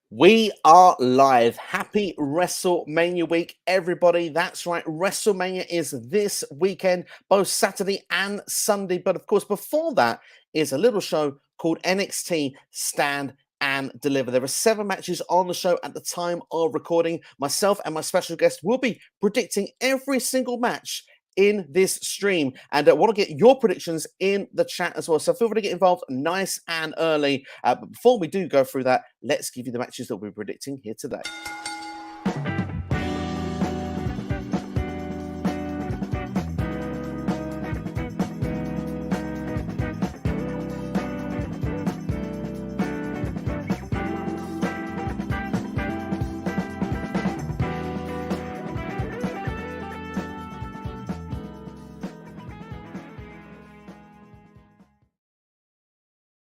We are live. Happy WrestleMania week, everybody. That's right. WrestleMania is this weekend, both Saturday and Sunday. But of course, before that is a little show called NXT Stand and Deliver. There are 7 matches on the show at the time of recording. Myself and my special guest will be predicting every single match in this stream, and I want to get your predictions in the chat as well, so feel free to get involved nice and early. But before we do go through that, let's give you the matches that we're predicting here today.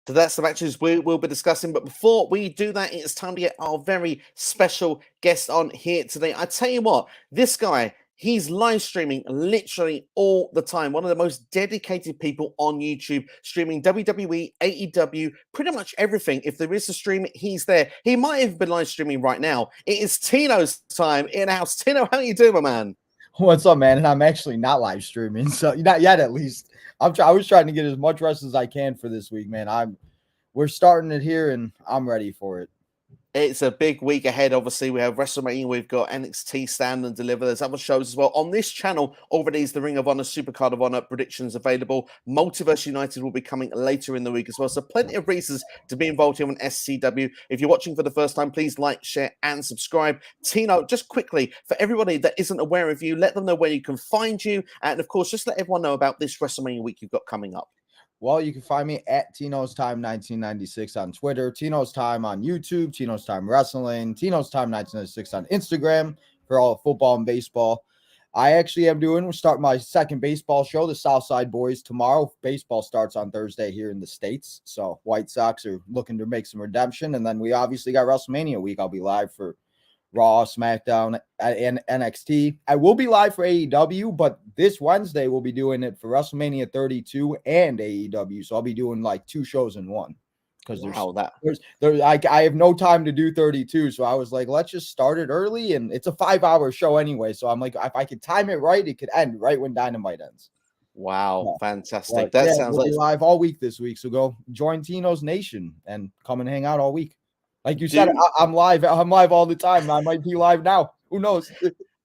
So that's the matches we will be discussing. But before we do that, it's time to get our very special guest on here today. I tell you what, this guy, he's live streaming literally all the time. One of the most dedicated people on YouTube, streaming WWE, AEW, pretty much everything. If there is a stream, he's there. He might have been live streaming right now. It is Tino's time in-house. Tino, how you doing, my man? What's up, man? And I'm actually not live streaming, so not yet at least. I was trying to get as much rest as I can for this week, man. We're starting it here, and I'm ready for it. It's a big week ahead. Obviously, we have WrestleMania. We've got NXT Stand and Deliver. There's other shows as well. On this channel, already is the Ring of Honor Supercard of Honor predictions available. Multiverse United will be coming later in the week as well. So plenty of reasons to be involved here on SCW. If you're watching for the first time, please like, share, and subscribe. Tino, just quickly, for everybody that isn't aware of you, let them know where you can find you. And of course, just let everyone know about this WrestleMania week you've got coming up. Well, you can find me at Tino's Time 1996 on Twitter, Tino's Time on YouTube, Tino's Time Wrestling, Tino's Time 1996 on Instagram for all football and baseball. I actually am start my second baseball show, the Southside Boys, tomorrow. Baseball starts on Thursday here in the States. So White Sox are looking to make some redemption. And then we obviously got WrestleMania week. I'll be live for Raw, SmackDown, and NXT. I will be live for AEW, but this Wednesday we'll be doing it for WrestleMania 32 and AEW. So I'll be doing like 2 shows in one. Because I have no time to do 32. So I was like, let's just start it early. And it's a 5-hour show anyway. So I'm like, if I could time it right, it could end right when Dynamite ends. Wow, fantastic. That sounds we'll like be live all week this week. So go join Tino's Nation and come and hang out all week. Like you said, I'm live. I'm live all the time. I might be live now. Who knows?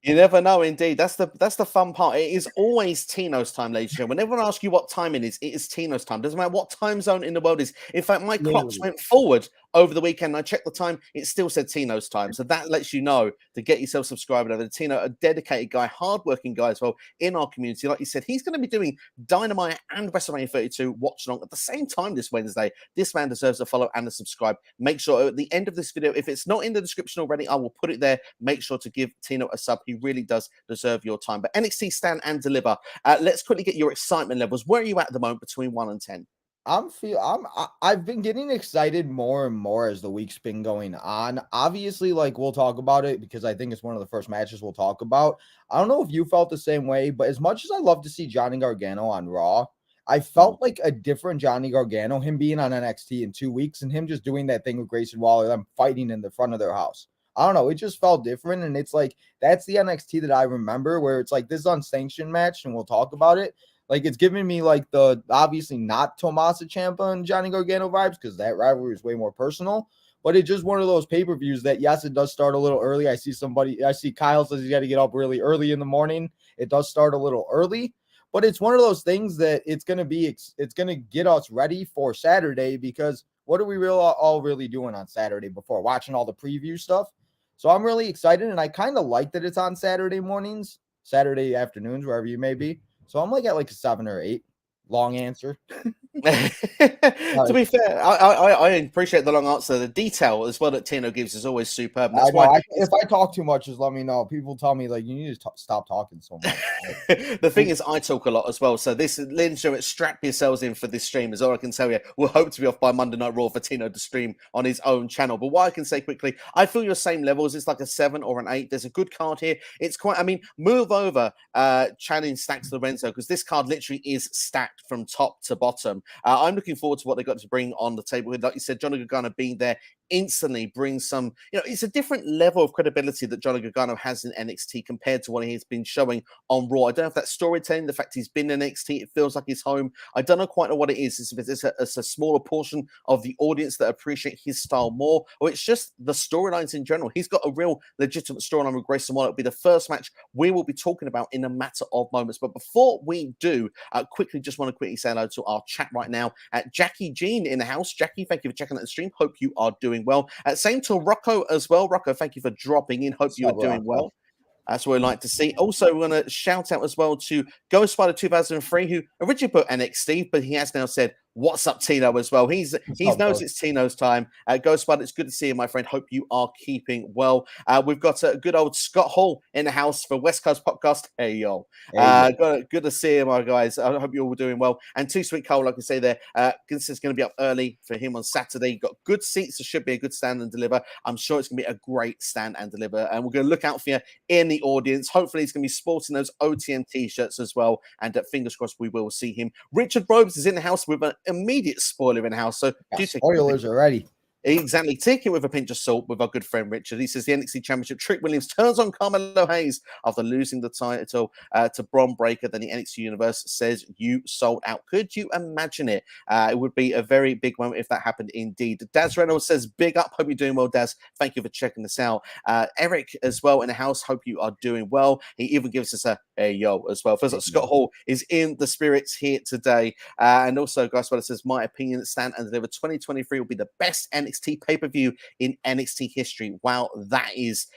You never know, indeed. That's the fun part. It is always Tino's time, ladies and gentlemen. When everyone asks you what time it is Tino's time. Doesn't matter what time zone in the world is. In fact, my clocks went forward over the weekend. I checked the time. It still said Tino's time. So that lets you know to get yourself subscribed over to Tino, a dedicated guy, hardworking guy as well in our community. Like you said, he's going to be doing Dynamite and WrestleMania 32 watch along at the same time this Wednesday. This man deserves a follow and a subscribe. Make sure at the end of this video, if it's not in the description already, I will put it there. Make sure to give Tino a sub. He really does deserve your time. But NXT Stand and Deliver. Let's quickly get your excitement levels. Where are you at the moment between 1 and 10? I've been getting excited more and more as the week's been going on. Obviously, like we'll talk about it because I think it's one of the first matches we'll talk about. I don't know if you felt the same way, but as much as I love to see Johnny Gargano on Raw, I felt like a different Johnny Gargano, him being on NXT in 2 weeks and him just doing that thing with Grayson Waller, them fighting in the front of their house. I don't know. It just felt different. And it's like, that's the NXT that I remember where it's like this unsanctioned match and we'll talk about it. Like it's giving me like the obviously not Tommaso Ciampa and Johnny Gargano vibes because that rivalry is way more personal. But it's just one of those pay-per-views that, yes, it does start a little early. I see Kyle says he's got to get up really early in the morning. It does start a little early. But it's one of those things that it's going to get us ready for Saturday because what are we all really doing on Saturday before watching all the preview stuff? So I'm really excited, and I kind of like that it's on Saturday mornings, Saturday afternoons, wherever you may be. So I'm like at like a 7 or 8. Long answer. To be fair, I appreciate the long answer. The detail as well that Tino gives is always superb. That's why if I talk too much, just let me know. People tell me like you need to stop talking so much. The thing is, I talk a lot as well. So this, ladies and strap yourselves in for this stream. Is all I can tell you. We'll hope to be off by Monday Night Raw for Tino to stream on his own channel. But what I can say quickly, I feel your same levels. It's like a 7 or an 8. There's a good card here. It's quite. I mean, move over, Channing Stacks Lorenzo, because this card literally is stacked from top to bottom. I'm looking forward to what they got to bring on the table. Like you said, Johnny Gargano being there instantly brings some, it's a different level of credibility that Johnny Gargano has in NXT compared to what he's been showing on Raw. I don't know if that's storytelling, the fact he's been in NXT, it feels like his home. I don't know quite know what it is. It's a smaller portion of the audience that appreciate his style more, or it's just the storylines in general. He's got a real legitimate storyline with Grayson. It'll be the first match we will be talking about in a matter of moments. But before we do, quickly just want to quickly say hello to our chat right now at Jackie Jean in the house. Jackie, thank you for checking out the stream. Hope you are doing well. Same to Rocco as well. Rocco, thank you for dropping in. Hope you are doing well. That's what we like to see. Also, we're going to shout out as well to Ghost Spider 2003, who originally put NXT, but he has now said, "What's up, Tino?" as well. He knows it's Tino's time. Ghost Spider, it's good to see you, my friend. Hope you are keeping well. We've got a good old Scott Hall in the house for West Coast Podcast. Hey, yo. Good to see you, my guys. I hope you're all doing well. And Too Sweet Cole, like I say there, this is going to be up early for him on Saturday. You've got good seats. It should be a good stand and deliver. I'm sure it's going to be a great stand and deliver. And we're going to look out for you in the audience. Hopefully, he's going to be sporting those OTM t-shirts as well. And fingers crossed, we will see him. Richard Robes is in the house with an immediate spoiler in the house. So spoilers already. Exactly. Take it with a pinch of salt with our good friend Richard. He says the NXT Championship, Trick Williams turns on Carmelo Hayes after losing the title to Bron Breakker. Then the NXT Universe says you sold out. Could you imagine it? It would be a very big moment if that happened indeed. Daz Reynolds says, big up. Hope you're doing well, Daz. Thank you for checking this out. Eric as well in the house. Hope you are doing well. He even gives us a hey, yo as well. Feels like Scott Hall is in the spirits here today. And also, Guy Sweater says, my opinion, stand and deliver 2023 will be the best NXT pay-per-view in NXT history. Wow, that is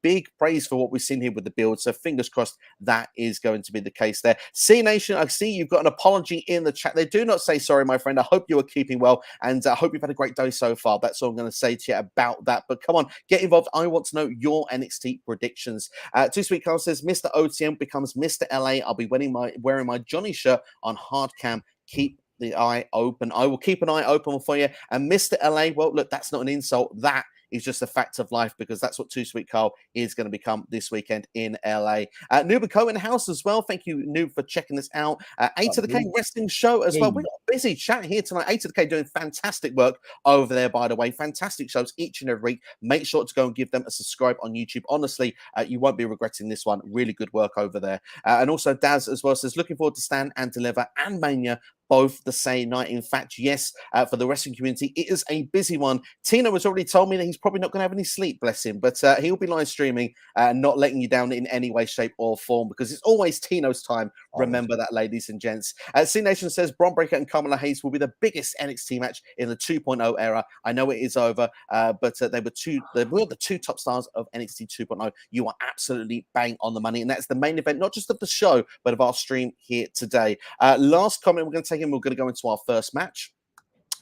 big praise for what we've seen here with the build. So fingers crossed that is going to be the case there. C Nation, I see you've got an apology in the chat. They do not say sorry, my friend. I hope you are keeping well, and I hope you've had a great day so far. That's all I'm going to say to you about that. But come on, get involved. I want to know your NXT predictions. Too Sweet Carl says, Mr. OTM becomes Mr. LA. I'll be wearing my Johnny shirt on hard cam. Keep the eye open. I will keep an eye open for you. And Mr. LA, well, look, that's not an insult. That is just a fact of life, because that's what Too Sweet Carl is going to become this weekend in LA. Noob and Co in the house as well. Thank you, Noob, for checking this out. A to the K Wrestling Show as well. We've got a busy chat here tonight. A to the K doing fantastic work over there, by the way. Fantastic shows each and every week. Make sure to go and give them a subscribe on YouTube. Honestly, you won't be regretting this one. Really good work over there. And also Daz as well says, looking forward to Stand and Deliver and Mania both the same night. In fact, yes, for the wrestling community, it is a busy one. Tino has already told me that he's probably not going to have any sleep, bless him, but he'll be live streaming, not letting you down in any way, shape, or form, because it's always Tino's time. Remember that, ladies and gents. C Nation says Bron Breakker and Carmelo Hayes will be the biggest NXT match in the 2.0 era. I know it is over, but they were the two top stars of NXT 2.0. You are absolutely bang on the money, and that's the main event, not just of the show, but of our stream here today. Last comment we're going to take in, we're going to go into our first match.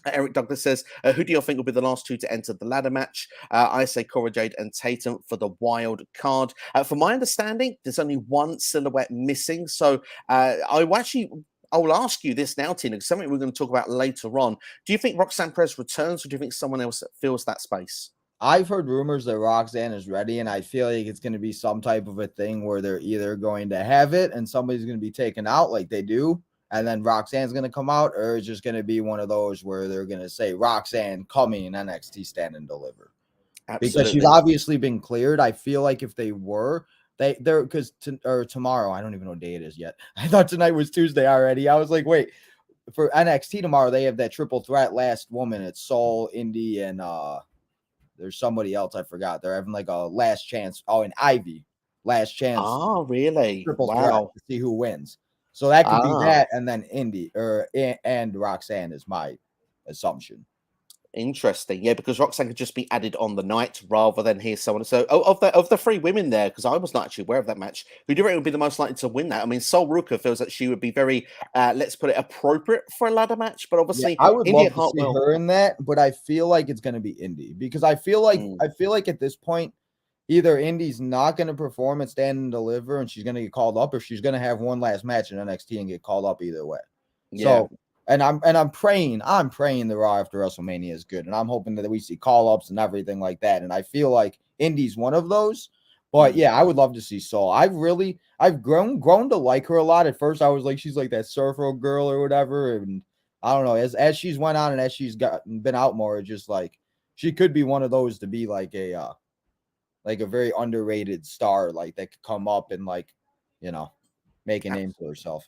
Eric Douglas says, who do you think will be the last two to enter the ladder match? I say Cora Jade and Tatum for the wild card. From my understanding, there's only one silhouette missing. So I'll ask you this now, Tina, because something we're going to talk about later on. Do you think Roxanne Perez returns, or do you think someone else fills that space? I've heard rumors that Roxanne is ready, and I feel like it's going to be some type of a thing where they're either going to have it and somebody's going to be taken out like they do, and then Roxanne's going to come out, or it's just going to be one of those where they're going to say Roxanne coming in NXT Stand and Deliver. Absolutely. Because she's obviously been cleared. I feel like if they were, they're because tomorrow, I don't even know what day it is yet. I thought tonight was Tuesday already. I was like, wait, for NXT tomorrow, they have that triple threat last woman. It's Soul, Indy, and there's somebody else I forgot. They're having like a last chance. Oh, and Ivy, last chance. Oh, really? Triple threat to see who wins. So that could be that, and then Indy and Roxanne is my assumption. Interesting, yeah, because Roxanne could just be added on the night rather than hear someone. So, of the three women there, because I was not actually aware of that match, who do you reckon would be the most likely to win that? I mean, Sol Ruka feels that she would be very, let's put it, appropriate for a ladder match, but obviously, I would love to see her in that, but I feel like it's going to be Indy, because I feel like at this point, either Indy's not going to perform and Stand and Deliver, and she's going to get called up, or she's going to have one last match in NXT and get called up either way. Yeah. So, and I'm praying the Raw after WrestleMania is good, and I'm hoping that we see call ups and everything like that. And I feel like Indy's one of those. But yeah, I would love to see Soul. I've grown to like her a lot. At first, I was like, she's like that surfer girl or whatever, and I don't know. As she's went on and as she's been out more, it's just like she could be one of those to be like a very underrated star, like that could come up and like, make a name for herself.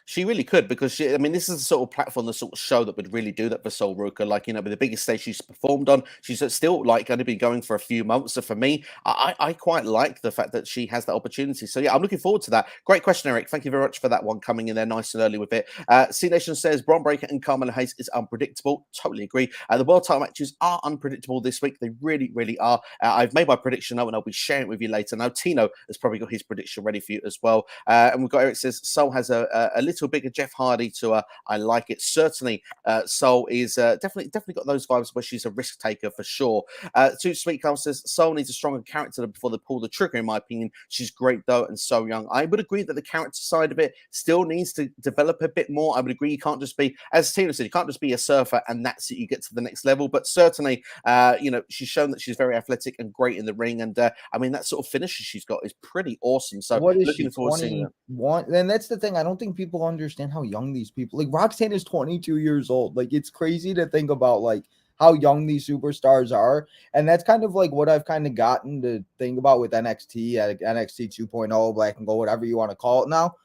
She really could, because I mean, this is the sort of platform, the sort of show that would really do that for Sol Ruka. Like, with the biggest stage she's performed on, she's still like going to be going for a few months. So for me, I quite like the fact that she has that opportunity. So yeah, I'm looking forward to that. Great question, Eric. Thank you very much for that one, coming in there nice and early with it. C Nation says Bron Breakker and Carmelo Hayes is unpredictable. Totally agree. The world title matches are unpredictable this week. They really, really are. I've made my prediction now, and I'll be sharing it with you later. Now, Tino has probably got his prediction ready for you as well. And we've got Eric says Sol has a little bigger Jeff Hardy to her. I like it. Certainly, Sol is definitely got those vibes where she's a risk taker for sure. Too Sweet Carl says Sol needs a stronger character before they pull the trigger. In my opinion, she's great though and so young. I would agree that the character side of it still needs to develop a bit more. I would agree you can't just be, as Tina said, you can't just be a surfer and that's it. You get to the next level. But certainly, she's shown that she's very athletic and great in the ring. And I mean, that sort of finisher she's got is pretty awesome. So what is looking she, forward to seeing her. And that's the thing. I don't think people understand how young these people, like Roxanne is 22 years old. Like, it's crazy to think about like how young these superstars are. And that's kind of like what I've kind of gotten to think about with NXT, at NXT 2.0, Black and Gold, whatever you want to call it now,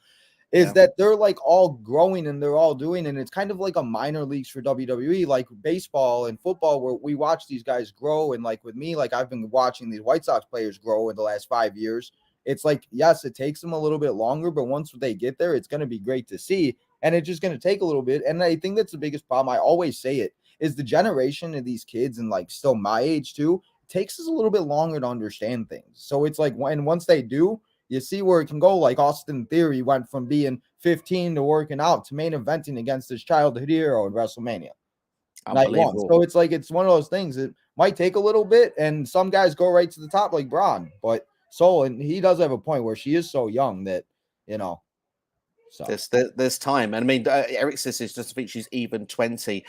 is that they're like all growing and they're all doing, and it's kind of like a minor leagues for WWE, like baseball and football, where we watch these guys grow. And like with me, like I've been watching these White Sox players grow in the last 5 years. It's like, yes, it takes them a little bit longer, but once they get there, it's going to be great to see. And it's just going to take a little bit. And I think that's the biggest problem. I always say it is the generation of these kids, and like still my age too, it takes us a little bit longer to understand things. So it's like once they do, you see where it can go. Like Austin Theory went from being 15 to working out to main eventing against his childhood hero in WrestleMania. Night one. So it's like, it's one of those things. It might take a little bit, and some guys go right to the top like Bron, but Sol, and he does have a point where she is so young that, so there's time. And I mean, Eric says it's just she's even 20.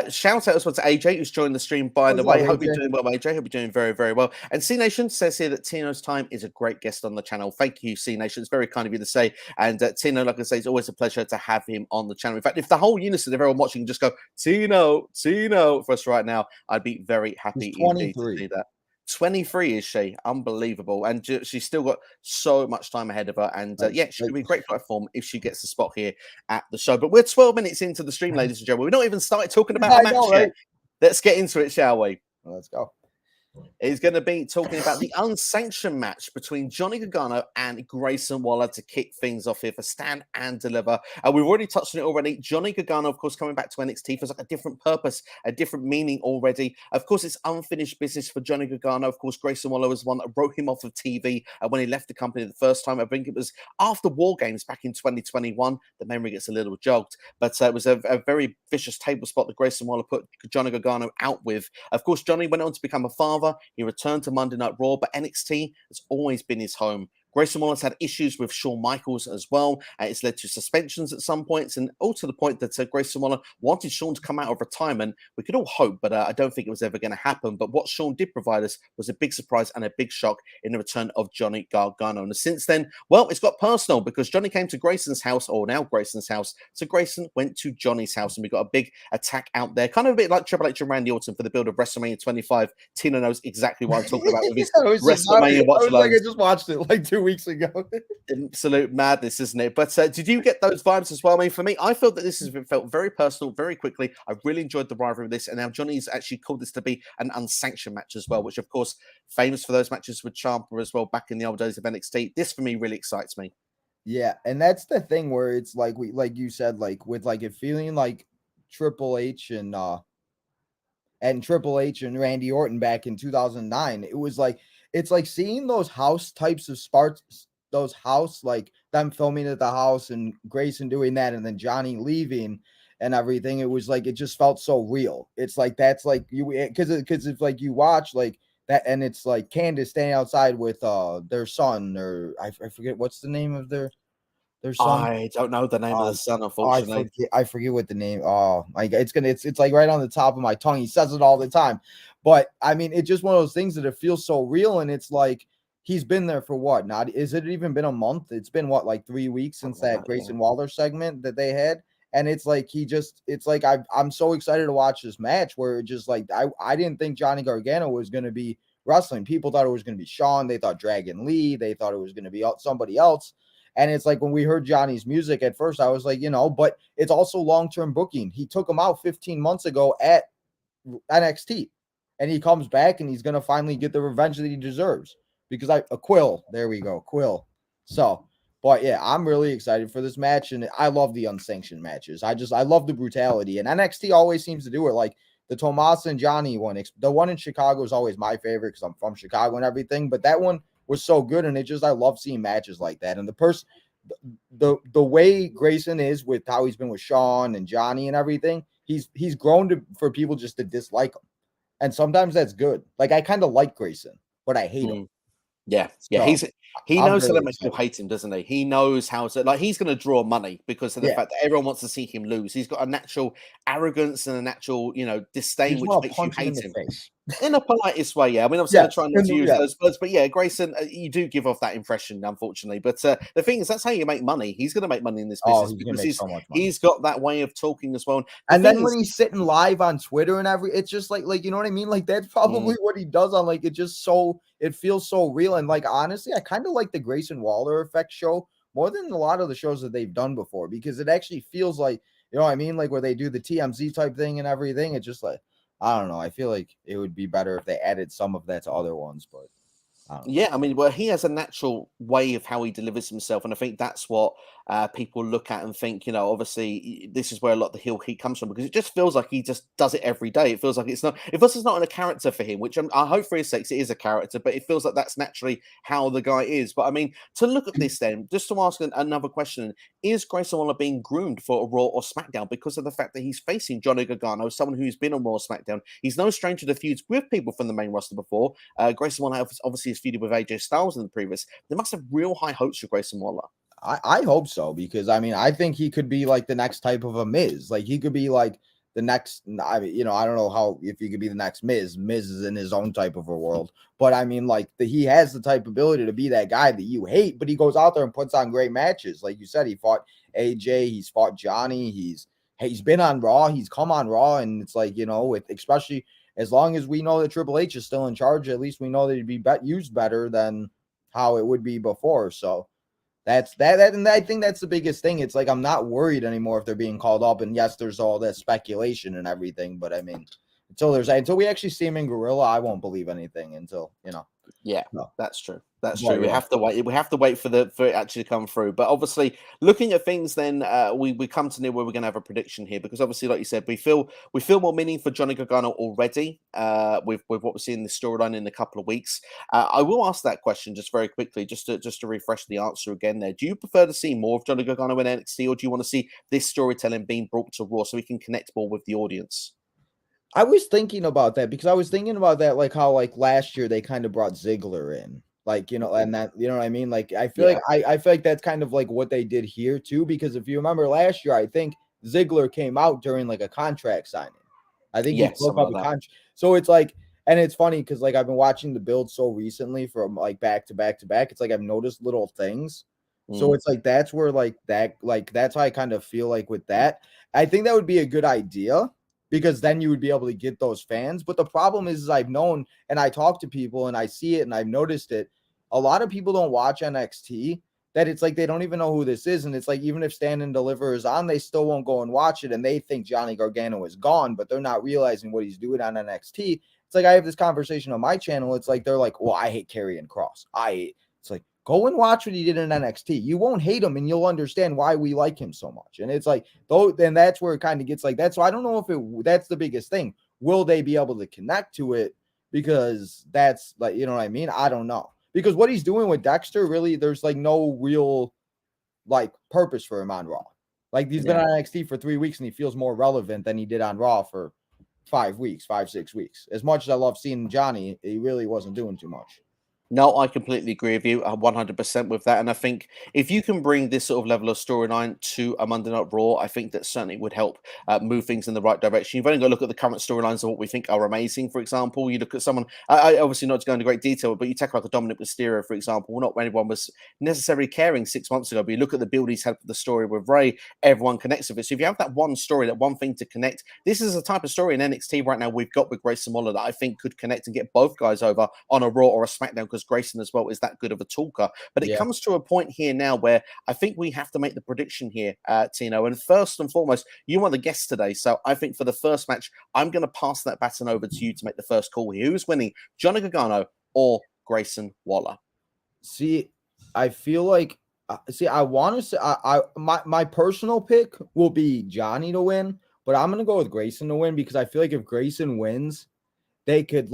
Shout out as well to AJ, who's joined the stream, by the way. Hope you're doing well, AJ. Hope you're doing very, very well. And C Nation says here that Tino's Time is a great guest on the channel. Thank you, C Nation. It's very kind of you to say. And Tino, like I say, it's always a pleasure to have him on the channel. In fact, if the whole unison of everyone watching just go Tino for us right now, I'd be very happy indeed to see that. 23 is she? Unbelievable. And she's still got so much time ahead of her. And she could be a great platform if she gets the spot here at the show. But we're 12 minutes into the stream, ladies and gentlemen. We've not even started talking about the match yet. Let's get into it, shall we? Let's go. Is going to be talking about the unsanctioned match between Johnny Gargano and Grayson Waller to kick things off here for Stand and Deliver. We've already touched on it already. Johnny Gargano, of course, coming back to NXT feels like a different purpose, a different meaning already. Of course, it's unfinished business for Johnny Gargano. Of course, Grayson Waller was the one that wrote him off of TV when he left the company the first time. I think it was after War Games back in 2021. The memory gets a little jogged, but it was a very vicious table spot that Grayson Waller put Johnny Gargano out with. Of course, Johnny went on to become a father. He returned to Monday Night Raw, but NXT has always been his home. Grayson Waller's had issues with Shawn Michaels as well. It's led to suspensions at some points, and all to the point that Grayson Waller wanted Shawn to come out of retirement. We could all hope, but I don't think it was ever going to happen. But what Shawn did provide us was a big surprise and a big shock in the return of Johnny Gargano. And since then, well, it's got personal, because Johnny came to Grayson's house, or now Grayson's house. So Grayson went to Johnny's house, and we got a big attack out there. Kind of a bit like Triple H and Randy Orton for the build of WrestleMania 25. Tina knows exactly what I'm talking about with his WrestleMania watch alone. I just watched it like 2 weeks ago. Absolute madness, isn't it? But did you get those vibes as well? I mean, for me, I felt that this has felt very personal, very quickly. I really enjoyed the rivalry of this, and now Johnny's actually called this to be an unsanctioned match as well, which, of course, famous for those matches with Ciampa as well back in the old days of NXT. This, for me, really excites me. Yeah, and that's the thing where it's like like you said, like with like it feeling like Triple H and Randy Orton back in 2009. It was like, it's like seeing those house types of sparks. Those house, like them filming at the house and Grayson doing that, and then Johnny leaving and everything. It was like, it just felt so real. It's like, that's like you, because it's like you watch like that, and it's like Candace standing outside with their son, or I forget what's the name of their son. I don't know the name of the son, unfortunately. I forget what the name. Oh my God, it's like right on the top of my tongue. He says it all the time, but I mean, it's just one of those things that it feels so real, and it's like, he's been there for what? Not is it even been a month? It's been what, like 3 weeks since that Grayson Waller segment that they had, And it's like I'm so excited to watch this match where it just like I didn't think Johnny Gargano was going to be wrestling. People thought it was going to be Shawn. They thought Dragon Lee. They thought it was going to be somebody else. And it's like when we heard Johnny's music at first, I was like, but it's also long-term booking. He took him out 15 months ago at NXT, and he comes back and he's going to finally get the revenge that he deserves because Quill. There we go. Quill. So, but yeah, I'm really excited for this match, and I love the unsanctioned matches. I love the brutality, and NXT always seems to do it. Like the Tommaso and Johnny one, the one in Chicago is always my favorite because I'm from Chicago and everything. But that one was so good, and I love seeing matches like that. And the way Grayson is with how he's been with Shawn and Johnny and everything, he's grown for people just to dislike him, and sometimes that's good. Like I kind of like Grayson, but I hate him. Yeah, yeah, he knows how to make people hate him, doesn't he? He knows how to, like, he's going to draw money because of the fact that everyone wants to see him lose. He's got a natural arrogance and a natural, disdain, which makes you hate him. In a politest way, yeah. I mean, I'm still trying not to use those words, but yeah, Grayson, you do give off that impression, unfortunately. But the thing is, that's how you make money. He's going to make money in this business because he's got that way of talking as well. And then when he's sitting live on Twitter and it's just like you know what I mean? Like that's probably what he does on it feels so real. And like honestly, I kind of like the Grayson Waller effect show more than a lot of the shows that they've done before because it actually feels like, you know what I mean? Like where they do the TMZ type thing and everything. It's just like, I don't know. I feel like it would be better if they added some of that to other ones, but yeah, I mean, well, he has a natural way of how he delivers himself, and I think that's what people look at and think. Obviously, this is where a lot of the heel heat comes from because it just feels like he just does it every day. It feels like it's not. If this is not in a character for him, which I hope for his sakes it is a character, but it feels like that's naturally how the guy is. But I mean, to look at this then, just to ask another question: is Grayson Waller being groomed for a Raw or SmackDown because of the fact that he's facing Johnny Gargano, someone who's been on Raw or SmackDown? He's no stranger to feuds with people from the main roster before. Grayson Waller obviously has feuded with AJ Styles in the previous. They must have real high hopes for Grayson Waller. I hope so because I mean I think he could be like the next type of a Miz. Like he could be like the next. I mean, I don't know if he could be the next Miz. Miz is in his own type of a world, but I mean like he has the type of ability to be that guy that you hate, but he goes out there and puts on great matches. Like you said, he fought AJ, he's fought Johnny, he's been on Raw, he's come on Raw, and it's like with especially. As long as we know that Triple H is still in charge, at least we know that he'd be used better than how it would be before. So that's that. And I think that's the biggest thing. It's like I'm not worried anymore if they're being called up. And yes, there's all that speculation and everything. But I mean, until we actually see him in Gorilla, I won't believe anything until. Yeah, no. That's true. That's true. We have to wait. We have to wait for it actually to come through. But obviously, looking at things, then we come to near where we're going to have a prediction here because obviously, like you said, we feel more meaning for Johnny Gargano already with what we're seeing in the storyline in a couple of weeks. I will ask that question just very quickly, just to refresh the answer again. There, do you prefer to see more of Johnny Gargano in NXT, or do you want to see this storytelling being brought to Raw so we can connect more with the audience? I was thinking about that because I was thinking about that, like how like last year they kind of brought Ziggler in, like and that what I mean. Like I feel like I feel like that's kind of like what they did here too. Because if you remember last year, I think Ziggler came out during like a contract signing. I think he broke up a contract. So it's like, and it's funny because like I've been watching the build so recently from like back to back to back. It's like I've noticed little things. So it's like that's where that's how I kind of feel like with that. I think that would be a good idea. Because then you would be able to get those fans. But the problem is I've known and I talk to people and I see it and I've noticed it. A lot of people don't watch NXT, that it's like they don't even know who this is. And it's like even if Stand and Deliver is on, they still won't go and watch it. And they think Johnny Gargano is gone, but they're not realizing what he's doing on NXT. It's like I have this conversation on my channel. It's like they're like, well, I hate Karrion Kross. It's like, go and watch what he did in NXT. You won't hate him and you'll understand why we like him so much. And it's like, then that's where it kind of gets like that. So I don't know if that's the biggest thing. Will they be able to connect to it? Because that's like, you know what I mean? I don't know. Because what he's doing with Dexter, really, there's like no real like purpose for him on Raw. Like he's been on NXT for 3 weeks and he feels more relevant than he did on Raw for 5 weeks, 6 weeks. As much as I love seeing Johnny, he really wasn't doing too much. No, I completely agree with you 100% with that. And I think if you can bring this sort of level of storyline to a Monday Night Raw, I think that certainly would help move things in the right direction. You've only got to look at the current storylines of what we think are amazing. For example, you look at someone, I obviously not to go into great detail, but you take like a Dominic Mysterio, for example. Not anyone was necessarily caring 6 months ago, but you look at the build he's had for the story with Ray, everyone connects with it. So if you have that one story, that one thing to connect, this is a type of story in NXT right now we've got with Grayson Waller that I think could connect and get both guys over on a Raw or a SmackDown, because Grayson as well is that good of a talker. But it comes to a point here now where I think we have to make the prediction here, Tino. And first and foremost, you are the guest today. So I think for the first match, I'm going to pass that baton over to you to make the first call here. Who's winning, Johnny Gargano or Grayson Waller? See, I feel like, I want to say, my personal pick will be Johnny to win, but I'm going to go with Grayson to win because I feel like if Grayson wins, they could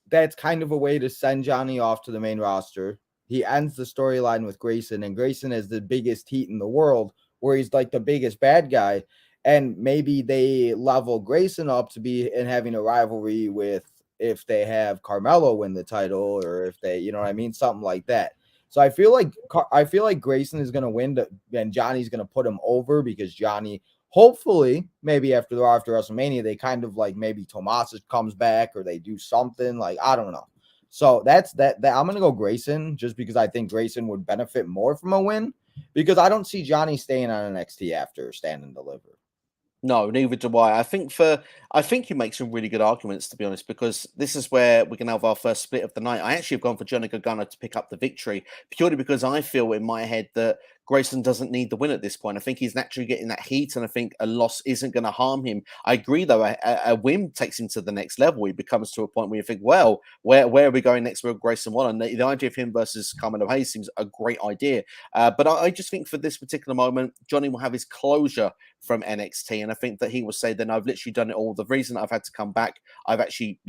that's kind of a way to send Johnny off to the main roster. He ends the storyline with Grayson, and Grayson is the biggest heat in the world, where he's like the biggest bad guy. And maybe they level Grayson up to be in having a rivalry with, if they have Carmelo win the title, or if they, you know what I mean, something like that. So I feel like Grayson is going to win, and Johnny's going to put him over because Johnny, hopefully, maybe after WrestleMania, they kind of maybe Tomas comes back or they do something, I don't know. So that's that I'm going to go Grayson just because I think Grayson would benefit more from a win, because I don't see Johnny staying on NXT after Stand and Deliver. No, neither do I. I think you make some really good arguments, to be honest, because this is where we can have our first split of the night. I actually have gone for Johnny Gargano to pick up the victory purely because I feel in my head that Grayson doesn't need the win at this point. I think he's naturally getting that heat, and I think a loss isn't going to harm him. I agree, though. A win takes him to the next level. He becomes to a point where you think, well, where are we going next with Grayson Waller? And the idea of him versus Carmelo Hayes seems a great idea. But I just think for this particular moment, Johnny will have his closure from NXT, and I think that he will say, then I've literally done it all. The reason I've had to come back, I've actually,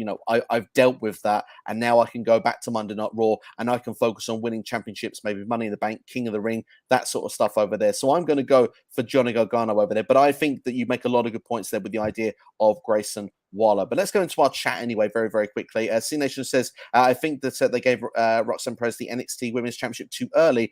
I've dealt with that, and now I can go back to Monday Night Raw and I can focus on winning championships, maybe Money in the Bank, King of the Ring, that sort of stuff over there. So I'm going to go for Johnny Gargano over there, but I think that you make a lot of good points there with the idea of Grayson Waller. But let's go into our chat anyway, very, very quickly. C Nation says, I think that they gave Roxanne Perez the NXT Women's Championship too early.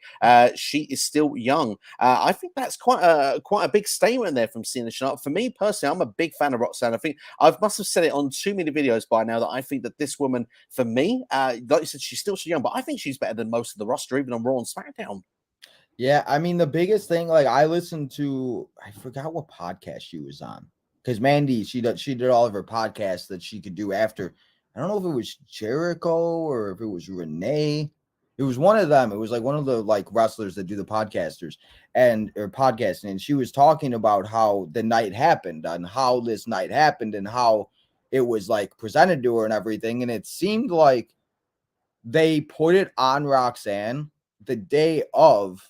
She is still young. I think that's quite a big statement there from C Nation. For me personally, I'm a big fan of Roxanne. I think I must have said it on too many videos by now that I think that this woman, for me, like you said, she's still so young, but I think she's better than most of the roster, even on Raw and SmackDown. Yeah, I mean, the biggest thing, I listened to, I forgot what podcast she was on. Because Mandy, she did all of her podcasts that she could do after. I don't know if it was Jericho or if it was Renee. It was one of them. It was one of the wrestlers that do the podcasting, and she was talking about how the night happened, and how this night happened, and how it was presented to her and everything. And it seemed like they put it on Roxanne the day of,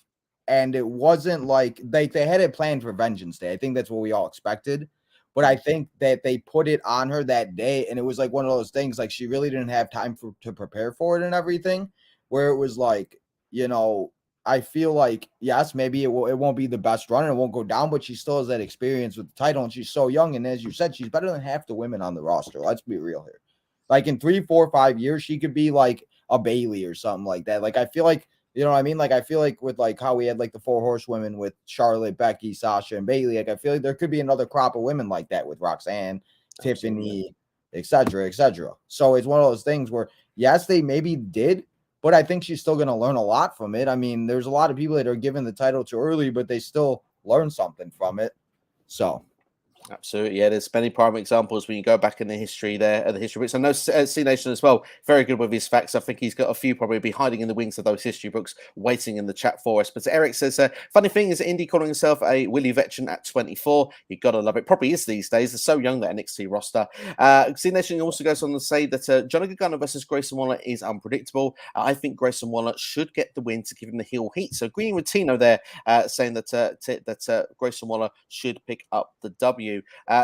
and it wasn't they had it planned for Vengeance Day. I think that's what we all expected. But I think that they put it on her that day, and it was one of those things she really didn't have time to prepare for it and everything, where it was I feel yes, maybe it won't be the best run and it won't go down, but she still has that experience with the title, and she's so young. And as you said, she's better than half the women on the roster. Let's be real here. In 3, 4, 5 years, she could be a Bailey or something like that. I feel you know what I mean? I feel with how we had the 4 horsewomen with Charlotte, Becky, Sasha, and Bailey. I feel there could be another crop of women like that with Roxanne, Tiffany, etc., etc. So it's one of those things where, yes, they maybe did, but I think she's still going to learn a lot from it. I mean, there's a lot of people that are given the title too early, but they still learn something from it. So. Absolutely, yeah. There's many prime examples when you go back in the history there, the history books. I know C Nation as well, very good with his facts. I think he's got a few probably be hiding in the wings of those history books, waiting in the chat for us. But Eric says, funny thing is, Indy calling himself a Willie veteran at 24. You gotta love it. Probably is these days. They're so young, that NXT roster. C Nation also goes on to say that Johnny Gargano versus Grayson Waller is unpredictable. I think Grayson Waller should get the win to give him the heel heat. So agreeing with Tino there, saying that Grayson Waller should pick up the W.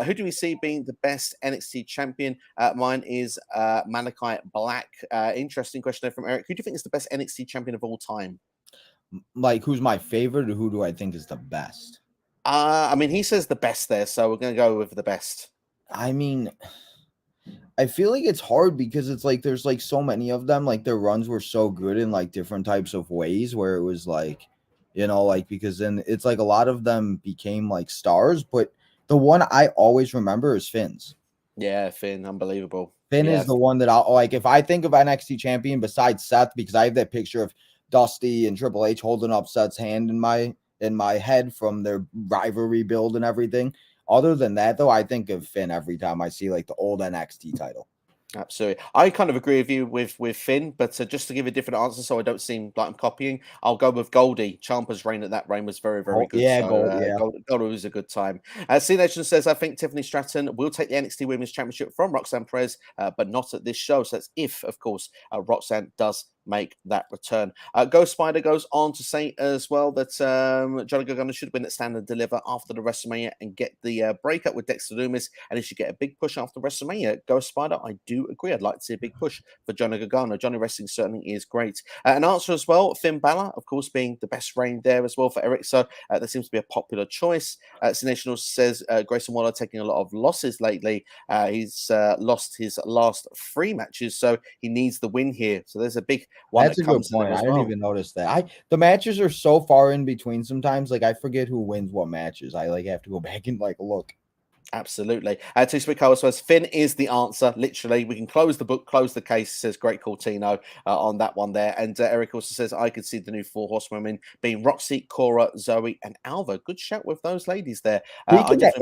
Who do we see being the best NXT champion? Mine is Malachi Black. Interesting question there from Eric. Who do you think is the best NXT champion of all time? Who's my favorite, or who do I think is the best? I mean, he says the best there, so we're going to go with the best. I mean, I feel like it's hard because it's like there's like so many of them. Like their runs were so good in like different types of ways where it was like, like because then it's like a lot of them became like stars. But the one I always remember is Finn's. Yeah, Finn, unbelievable. Finn Yeah, is the one that I'll like. If I think of NXT champion besides Seth, because I have that picture of Dusty and Triple H holding up Seth's hand in my head from their rivalry build and everything. Other than that, though, I think of Finn every time I see like the old NXT title. absolutely. I kind of agree with you with Finn, but just to give a different answer so I don't seem like I'm copying, I'll go with Goldie. Ciampa's reign at that reign was very, very good. Yeah, So gold. Yeah, Goldie was a good time. C Nation says, I think Tiffany Stratton will take the NXT Women's Championship from Roxanne Perez, but not at this show. So that's if, of course, Roxanne does make that return. Ghost Spider goes on to say as well that Johnny Gargano should win at Stand and Deliver after the WrestleMania and get the breakup with Dexter Lumis, and he should get a big push after WrestleMania. Ghost Spider, I do agree. I'd like to see a big push for Johnny Gargano. Johnny Wrestling certainly is great. An answer as well, Finn Balor, of course, being the best reign there as well for Eric. So that seems to be a popular choice. Sensational says Grayson Waller taking a lot of losses lately. He's lost his last 3 matches, so he needs the win here. So there's a big one that's that a good comes in point. there as I didn't well. even notice that. The matches are so far in between sometimes. Like I forget who wins what matches. I like have to go back and like look. Absolutely. To speak says Finn is the answer. Literally, we can close the book, close the case. Says great call, Tino, on that one there. And Eric also says I could see the new 4 horsewomen being Roxy, Cora, Zoey, and Alba. Good shout with those ladies there. Speaking of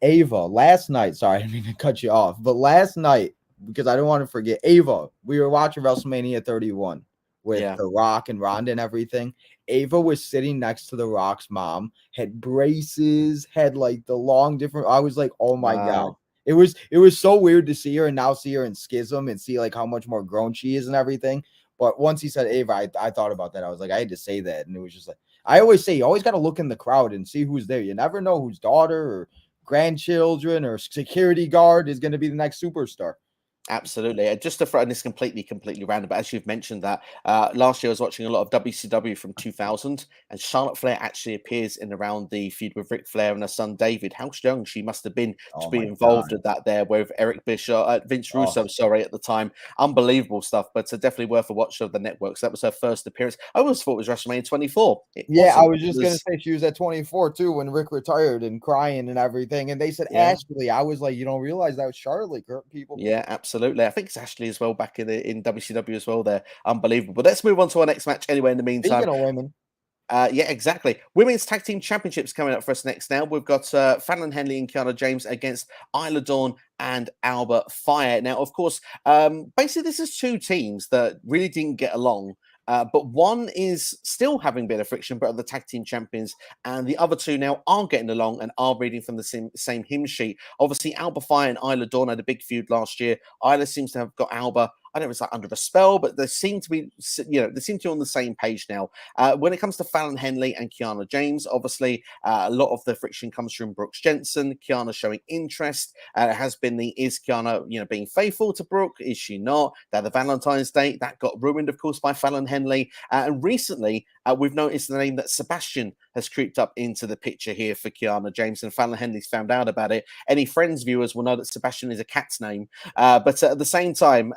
Ava, last night, sorry, I didn't mean to cut you off, but last night, because I don't want to forget Ava, we were watching WrestleMania 31 with The Rock and Ronda and everything. Ava was sitting next to The Rock's mom, had braces, had like the long different. I was like, oh my God. It was so weird to see her and now see her in Schism and see like how much more grown she is and everything. But once he said Ava, I thought about that. I was like, I had to say that. And it was just like, I always say, you always got to look in the crowd and see who's there. You never know whose daughter or grandchildren or security guard is going to be the next superstar. Absolutely. And just to throw in this completely random, but as you've mentioned that, last year I was watching a lot of WCW from 2000, and Charlotte Flair actually appears in around the feud with Ric Flair and her son David. How young she must have been to be involved at that there with Eric Bischoff, Vince Russo, at the time. Unbelievable stuff, but definitely worth a watch of the network. So that was her first appearance. I always thought it was WrestleMania 24. I was just going to say she was at 24 too when Rick retired and crying and everything. And they said Ashley. I was like, you don't realize that was Charlotte, people. Yeah, absolutely. I think it's Ashley as well back in WCW as well there. Unbelievable. But let's move on to our next match anyway in the meantime. Speaking of women. Yeah, exactly. Women's Tag Team Championships coming up for us next now. We've got Fallon, Henley and Kiana James against Isla Dawn and Alba Fyre. Now, of course, basically this is 2 teams that really didn't get along. But one is still having a bit of friction, but are the tag team champions, and the other 2 now are getting along and are reading from the same hymn sheet. Obviously, Alba Fyre and Isla Dawn had a big feud last year. Isla seems to have got Alba, I don't know if it's like under a spell, but they seem to be, they seem to be on the same page now. When it comes to Fallon Henley and Kiana James, obviously, a lot of the friction comes from Brooks Jensen. Kiana showing interest. It has been is Kiana, being faithful to Brooke? Is she not? The Valentine's Day, that got ruined, of course, by Fallon Henley. And recently, we've noticed the name that Sebastian has creeped up into the picture here for Kiana James, and Fallon Henley's found out about it. Any Friends viewers will know that Sebastian is a cat's name. But at the same time,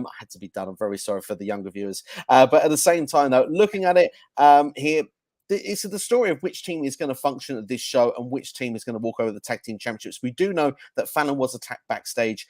I had to be done. I'm very sorry for the younger viewers. But at the same time, though, looking at it here, it's the story of which team is going to function at this show and which team is going to walk over the tag team championships. We do know that Fallon was attacked backstage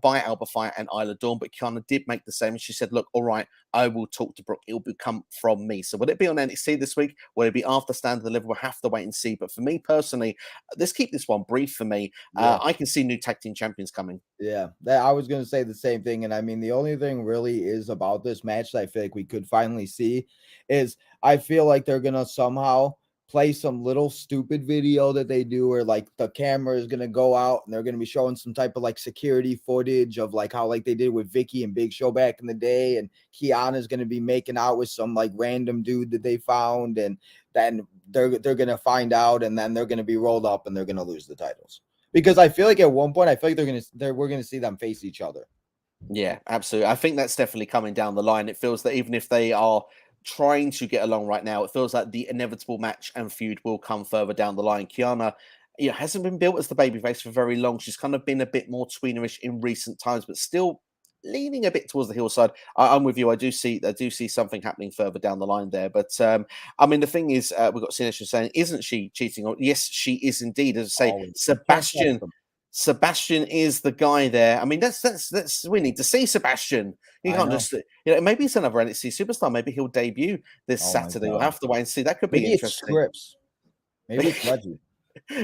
by Alba Fyre and Isla Dawn, but Kiana did make the same. She said, look, all right, I will talk to Brooke. It will come from me. So will it be on NXT this week? Will it be after Stand and Deliver? We'll have to wait and see. But for me personally, let's keep this one brief for me. I can see new tag team champions coming. Yeah, I was going to say the same thing. And I mean, the only thing really is about this match that I feel like we could finally see is I feel like they're going to somehow play some little stupid video that they do where like the camera is going to go out and they're going to be showing some type of like security footage of like how like they did with Vicky and Big Show back in the day. And Kiana is going to be making out with some like random dude that they found. And then they're going to find out and then they're going to be rolled up and they're going to lose the titles. Because I feel like at one point, I feel like we're gonna see them face each other. Yeah, absolutely. I think that's definitely coming down the line. It feels that even if they are trying to get along right now, it feels like the inevitable match and feud will come further down the line. Kiana hasn't been built as the babyface for very long. She's kind of been a bit more tweenerish in recent times, but still leaning a bit towards the heel side. I'm with you. I do see something happening further down the line there. But I mean, the thing is, we've got Sinestro saying, "Isn't she cheating on?" Yes, she is indeed. As I say, Sebastian. Sebastian is the guy there. I mean, that's we need to see Sebastian. You can't just, maybe it's another NXT superstar. Maybe he'll debut this Saturday. We'll have to wait and see. That could be interesting. Scripts. Maybe it's Reggie.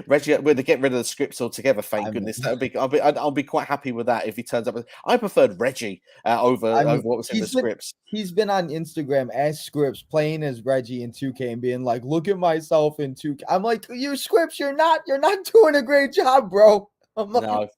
Reggie, we're to get rid of the scripts altogether. Thank goodness. I'll be quite happy with that if he turns up. I preferred Reggie over what was in the scripts. He's been on Instagram as Scripts playing as Reggie in 2K and being like, "Look at myself in 2K." I'm like, "You Scripts, you're not doing a great job, bro." No.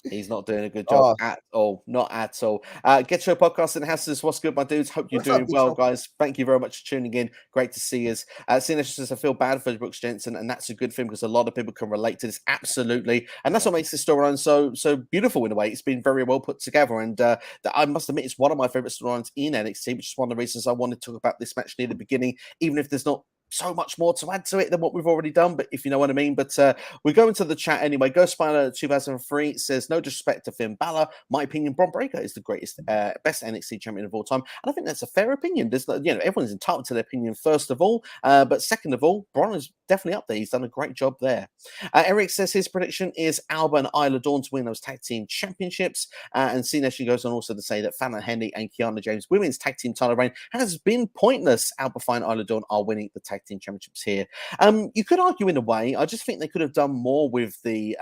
He's not doing a good job at all. Not at all. Get your podcast in the house. What's good, my dudes? Hope you're doing well, guys. Thank you very much for tuning in. Great to see us. Sinesh says, I feel bad for Brooks Jensen, and that's a good thing because a lot of people can relate to this. Absolutely. And that's what makes this storyline so beautiful in a way. It's been very well put together. And I must admit, it's one of my favorite storylines in NXT, which is one of the reasons I wanted to talk about this match near the beginning, even if there's not so much more to add to it than what we've already done, but if you know what I mean. But we go into the chat anyway. Ghost Spider 2003 says, no disrespect to Finn Balor, my opinion, Bron Breakker is the greatest, best NXT champion of all time, and I think that's a fair opinion. There's, everyone's entitled to their opinion first of all, but second of all, Bron is definitely up there. He's done a great job there. Eric says his prediction is Alba and Isla Dawn to win those tag team championships, and Sinesh goes on also to say that Fallon, Henley, and Kiana James women's tag team title reign has been pointless. Alba Fyre and Isla Dawn are winning the tag team championships here. You could argue in a way. I just think they could have done more with the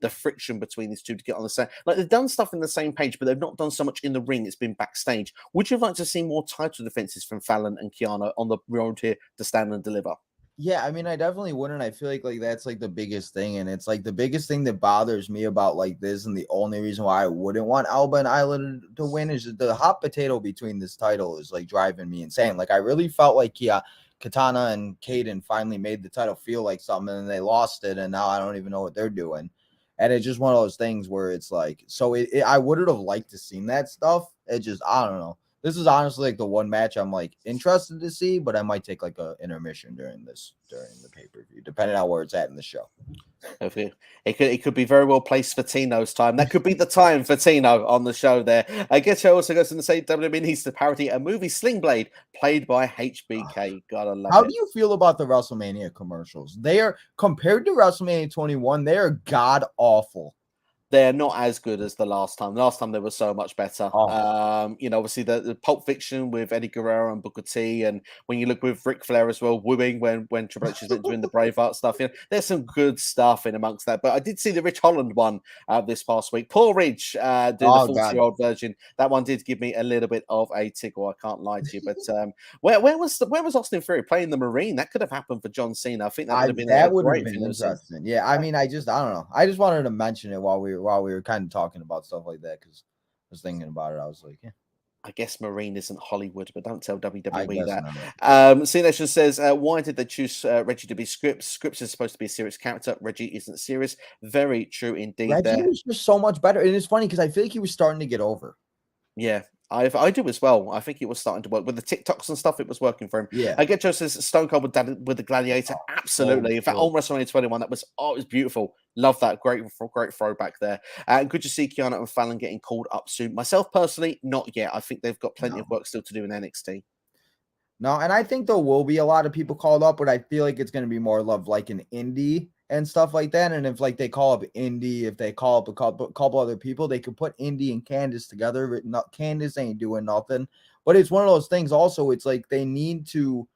friction between these two to get on the same. Like, they've done stuff in the same page, but they've not done so much in the ring. It's been backstage. Would you have liked to see more title defenses from Fallon and Kiana on the road here to stand and deliver? Yeah, I mean, I definitely wouldn't. I feel like that's like the biggest thing, and it's like the biggest thing that bothers me about like this, and the only reason why I wouldn't want Alba and Isla to win is the hot potato between this title is like driving me insane. Like, I really felt like Katana and Kaden finally made the title feel like something, and they lost it, and now I don't even know what they're doing. And it's just one of those things where it's like, so I would have liked to seen that stuff. It just, I don't know. This is honestly like the one match I'm like interested to see, but I might take like a intermission during the pay-per-view, depending on where it's at in the show. It could be very well placed for Tino's time. That could be the time for Tino on the show there. I guess he also goes on to say WWE needs to parody a movie Sling Blade played by HBK. Gotta love it. How do you feel about the WrestleMania commercials? They are, compared to WrestleMania 21, they are god awful. They're not as good as the last time. The last time they were so much better. Obviously the Pulp Fiction with Eddie Guerrero and Booker T, and when you look with Ric Flair as well, wooing when Triple H is doing the Braveheart stuff, there's some good stuff in amongst that. But I did see the Rich Holland one this past week. Poor Rich doing the 40-year-old version. That one did give me a little bit of a tickle. I can't lie to you. But where was Austin Theory playing the Marine? That could have happened for John Cena. I think that would have been interesting. Yeah, I mean, I don't know. I just wanted to mention it while we were kind of talking about stuff like that, because I was thinking about it. I was like, yeah. I guess Marine isn't Hollywood, but don't tell WWE that. C-Nation says, why did they choose Reggie to be Scripps? Scripps is supposed to be a serious character. Reggie isn't serious. Very true indeed. Reggie was just so much better. And it's funny because I feel like he was starting to get over. Yeah. I do as well. I think it was starting to work with the TikToks and stuff. It was working for him. Yeah. I get Joe says Stone Cold with the Gladiator. Absolutely. In fact, on WrestleMania 21, it was beautiful. Love that. Great throwback there. Good to see Kiana and Fallon getting called up soon. Myself personally, not yet. I think they've got plenty of work still to do in NXT. No, and I think there will be a lot of people called up, but I feel like it's going to be more love like an indie and stuff like that. And if like they call up Indy, if they call up a couple other people, they could put Indy and Candice together. Candice ain't doing nothing, but it's one of those things. Also, it's like they need to,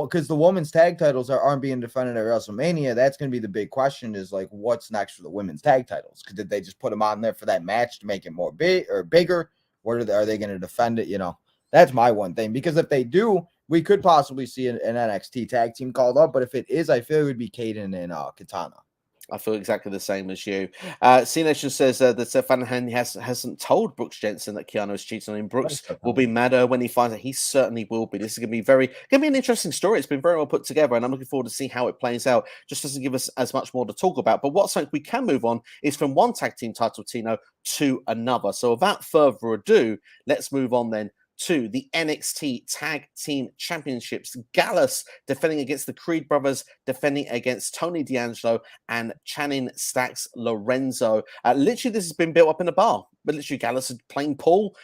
because the women's tag titles aren't being defended at WrestleMania. That's going to be the big question: is like, what's next for the women's tag titles? Did they just put them on there for that match to make it more big or bigger? Or are they going to defend it? That's my one thing, because if they do, we could possibly see an NXT tag team called up. But if it is, I feel it would be Kaden and Katana. I feel exactly the same as you. C-Nation says that Fallon Henley hasn't told Brooks Jensen that Kiana is cheating on him. Brooks will be madder when he finds out. He certainly will be. This is going to be an interesting story. It's been very well put together, and I'm looking forward to see how it plays out. Just doesn't give us as much more to talk about. But what's something we can move on is from one tag team title, Tino, to another. So without further ado, let's move on then to the NXT Tag Team Championships. Gallus defending against the Creed brothers, defending against Tony D'Angelo and Channing Stacks Lorenzo. Literally, this has been built up in a bar. But literally, Gallus is playing pool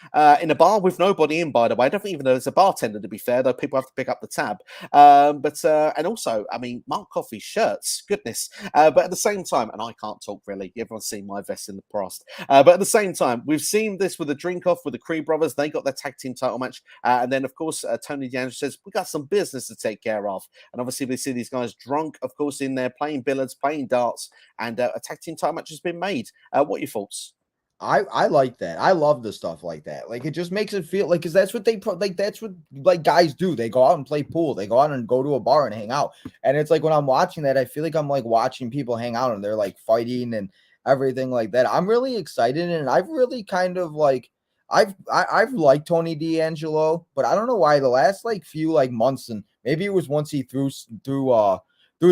in a bar with nobody in, by the way. I don't even know there's a bartender, to be fair, though people have to pick up the tab. And also, I mean, Mark Coffey's shirts, goodness. But at the same time, and I can't talk really, everyone's seen my vest in the past. But at the same time, we've seen this with the drink off with the Creed brothers. They got their tag team title match. And then, of course, Tony D'Angelo says, we got some business to take care of. And obviously, we see these guys drunk, of course, in there playing billiards, playing darts, and a tag team title match has been made. What are your thoughts? I like that. I love the stuff like that. Like, it just makes it feel like, because that's what that's what like guys do. They go out and play pool. They go out and go to a bar and hang out. And it's like when I'm watching that, I feel like I'm like watching people hang out and they're like fighting and everything like that. I'm really excited, and I've really kind of like I've liked Tony D'Angelo, but I don't know why the last like few like months, and maybe it was once he threw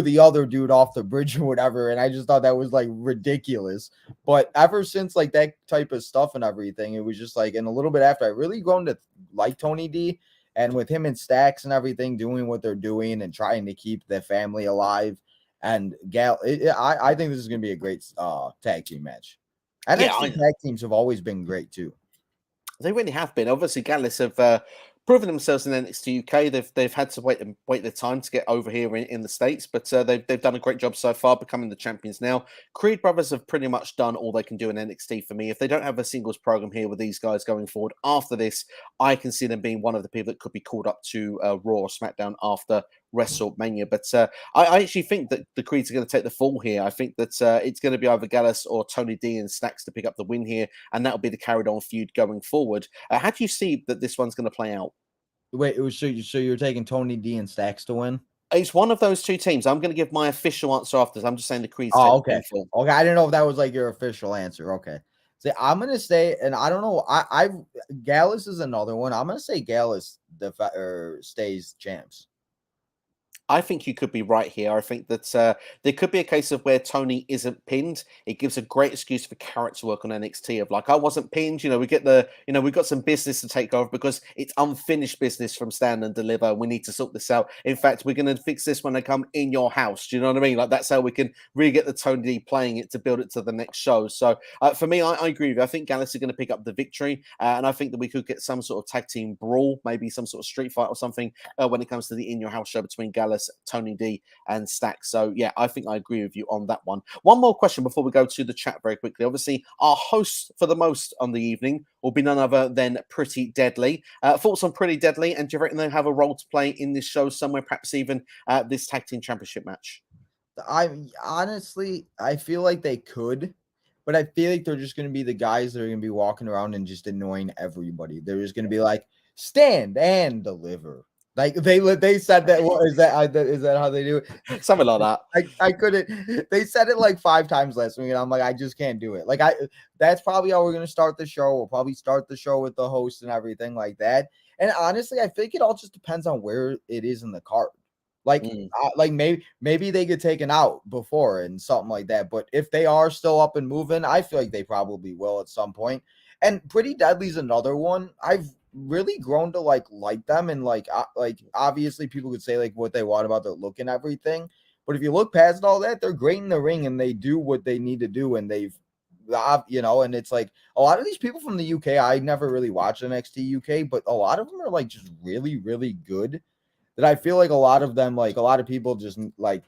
the other dude off the bridge or whatever, and I just thought that was like ridiculous. But ever since like that type of stuff and everything, it was just like, and a little bit after, I really grown to like Tony D, and with him and Stacks and everything doing what they're doing and trying to keep their family alive. And I think this is going to be a great tag team match. And NXT tag teams have always been great too. They really have been. Obviously, Gallus have proven themselves in NXT UK. They've had to wait their time to get over here in the States, but they've done a great job so far, becoming the champions now. Creed brothers have pretty much done all they can do in NXT for me. If they don't have a singles program here with these guys going forward after this, I can see them being one of the people that could be called up to Raw or SmackDown after WrestleMania. But I actually think that the Creeds are going to take the fall here. I think that it's going to be either Gallus or Tony D and Stacks to pick up the win here, and that'll be the carried on feud going forward. How do you see that this one's going to play out? Wait, so you're taking Tony D and Stacks to win? It's one of those two teams. I'm going to give my official answer after this. I'm just saying the Creeds. Oh, okay. Okay, I didn't know if that was like your official answer. Okay. See, I'm gonna say, and I don't know. I Gallus is another one. I'm gonna say Gallus stays champs. I think you could be right here. I think that there could be a case of where Tony isn't pinned. It gives a great excuse for character work on NXT of like, I wasn't pinned. We get we've got some business to take over because it's unfinished business from Stand and Deliver. We need to sort this out. In fact, we're going to fix this when they come in your house. Do you know what I mean? Like, that's how we can really get the Tony D playing it to build it to the next show. So for me, I agree with you. I think Gallus is going to pick up the victory. And I think that we could get some sort of tag team brawl, maybe some sort of street fight or something when it comes to the in your house show between Gallus, Tony D and Stacks. So yeah, I think I agree with you on that one. One more question before we go to the chat very quickly. Obviously, our host for the most on the evening will be none other than Pretty Deadly. Thoughts on Pretty Deadly, and do you reckon they have a role to play in this show somewhere, perhaps even this tag team championship match? I feel like they could, but I feel like they're just going to be the guys that are going to be walking around and just annoying everybody. They're just going to be like, stand and deliver. Like they said that. Is that how they do it? Something like that. I couldn't. They said it like 5 times last week, and I'm like, I just can't do it. Like that's probably how we're gonna start the show. We'll probably start the show with the host and everything like that. And honestly, I think it all just depends on where it is in the card. Like maybe they get taken out before and something like that. But if they are still up and moving, I feel like they probably will at some point. And Pretty Deadly's another one. I've really grown to like them, and like obviously people could say like what they want about their look and everything, but if you look past all that, they're great in the ring and they do what they need to do, and they've and it's like a lot of these people from the UK, I never really watched NXT UK, but a lot of them are like just really, really good, that I feel like a lot of them, like a lot of people just like,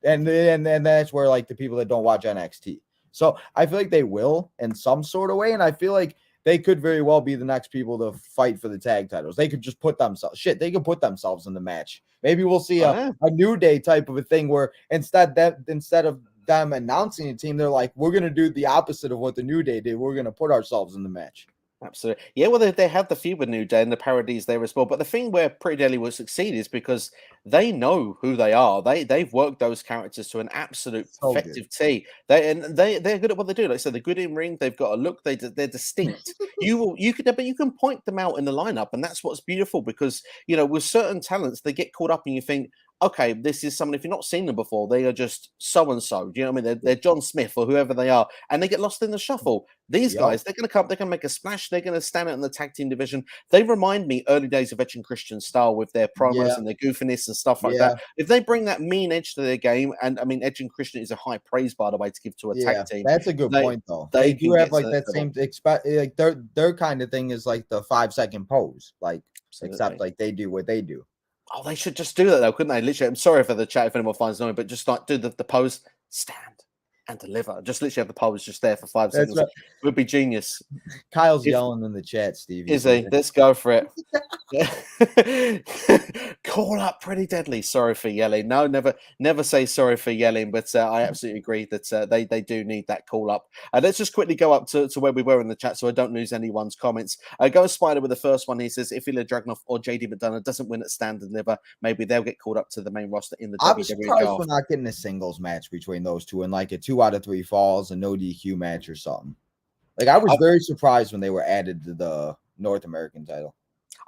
and that's where like the people that don't watch NXT. So I feel like they will in some sort of way, and I feel like they could very well be the next people to fight for the tag titles. They could just put themselves put themselves in the match. Maybe we'll see a New Day type of a thing where instead of them announcing a team, they're like, we're going to do the opposite of what the New Day did. We're going to put ourselves in the match. Absolutely. Yeah, well, they have the feud with New Day and the parodies there as well. But the thing where Pretty Deadly will succeed is because they know who they are. They've worked those characters to an absolute effective T. They're good at what they do. Like I said, they're good in ring. They've got a look. They're distinct. you can point them out in the lineup, and that's what's beautiful because with certain talents they get caught up, and you think, okay, this is someone, if you've not seen them before, they are just so-and-so. Do you know what I mean? They're John Smith or whoever they are, and they get lost in the shuffle. These Yep. guys, they're going to come, they're going to make a splash, they're going to stand out in the tag team division. They remind me early days of Edge and Christian style with their promos Yeah. and their goofiness and stuff like Yeah. that. If they bring that mean edge to their game, and I mean, Edge and Christian is a high praise, by the way, to give to a tag Yeah, team. that's a good point, though. They do can have get like to that level. same expect like their kind of thing is like the 5-second pose, like except like they do what they do. Oh, they should just do that though, couldn't they? Literally, I'm sorry for the chat if anyone finds it annoying, but just like do the pose, stand and deliver. Just literally have the pose just there for 5 That's seconds. right. It would be genius. Kyle's yelling in the chat, Steve. Is he? Let's go for it. Call up Pretty Deadly. Sorry for yelling. No, never say sorry for yelling, but I absolutely agree that they do need that call up. Let's just quickly go up to where we were in the chat so I don't lose anyone's comments. Go Spider with the first one. He says, if Ilja Dragunov or JD McDonagh doesn't win at Stand and Deliver, maybe they'll get called up to the main roster in the I was WWE surprised draft. we're not getting a singles match between those two and like a 2 out of 3 falls, a no DQ match or something. Like I was very surprised when they were added to the North American title.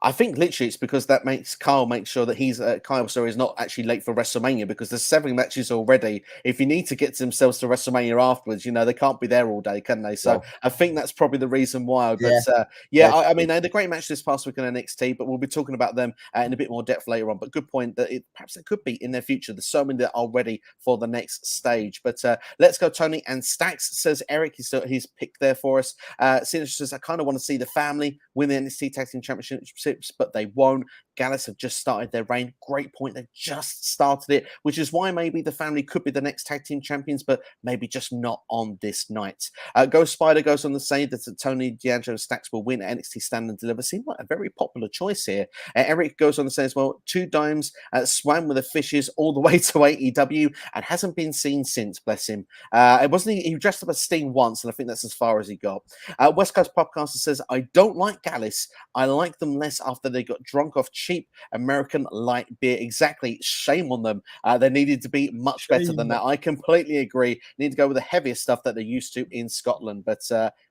I think literally it's because that makes Kyle make sure that he's is not actually late for WrestleMania, because there's 7 matches already. If you need to get themselves to WrestleMania afterwards, you know, they can't be there all day, can they? So I think that's probably the reason why. But I mean, they had a great match this past week on NXT, but we'll be talking about them in a bit more depth later on. But good point that perhaps it could be in their future. There's so many that are ready for the next stage. But let's go, Tony. And Stacks says Eric, he's picked there for us. Sinach says, I kind of want to see the family win the NXT Tag Team Championship, but they won't. Gallus have just started their reign. Great point. They've just started it, which is why maybe the family could be the next tag team champions, but maybe just not on this night. Ghost Spider goes on to say that Tony D'Angelo Stacks will win at NXT Stand and Deliver. Seems like a very popular choice here. Eric goes on to say as well, 2 dimes swam with the fishes all the way to AEW and hasn't been seen since, bless him. It wasn't he dressed up as Sting once, and I think that's as far as he got. West Coast Popcaster says, I don't like Gallus. I like them less after they got drunk off cheap American light beer. Exactly. Shame on them. They needed to be much better than that. I completely agree. Need to go with the heaviest stuff that they're used to in Scotland. But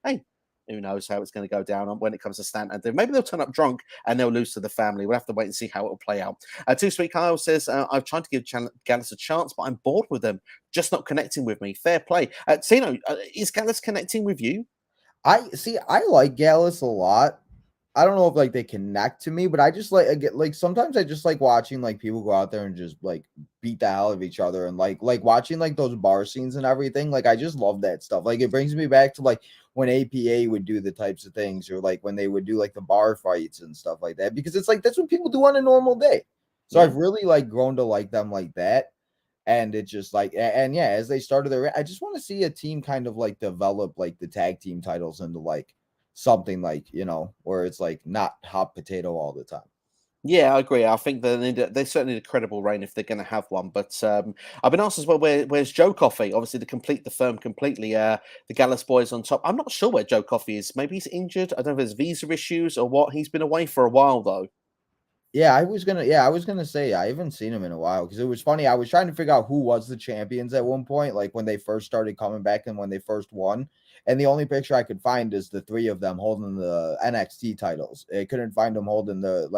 hey, who knows how it's going to go down when it comes to Stand and Deliver. Maybe they'll turn up drunk and they'll lose to the family. We'll have to wait and see how it will play out. Too Sweet Kyle says, I've tried to give Gallus a chance, but I'm bored with them. Just not connecting with me. Fair play. Tino, is Gallus connecting with you? I like Gallus a lot. I don't know if like they connect to me, but I just like sometimes I just like watching like people go out there and just like beat the hell out of each other, and like watching like those bar scenes and everything. Like I just love that stuff. Like it brings me back to like when APA would do the types of things, or like when they would do like the bar fights and stuff like that, because it's like that's what people do on a normal day. So I've really like grown to like them like that. And it's just like, and yeah, as they started I just want to see a team kind of like develop like the tag team titles into like something like, you know, where it's like not hot potato all the time. Yeah, I agree. I think they certainly need a credible reign if they're going to have one. But I've been asked as well, where's Joe Coffey? Obviously, to complete the firm completely, the Gallus boys on top. I'm not sure where Joe Coffey is. Maybe he's injured. I don't know if there's visa issues or what. He's been away for a while, though. Yeah, I was gonna say I haven't seen him in a while, because it was funny. I was trying to figure out who was the champions at one point, like when they first started coming back and when they first won. And the only picture I could find is the 3 of them holding the NXT titles. I couldn't find them holding the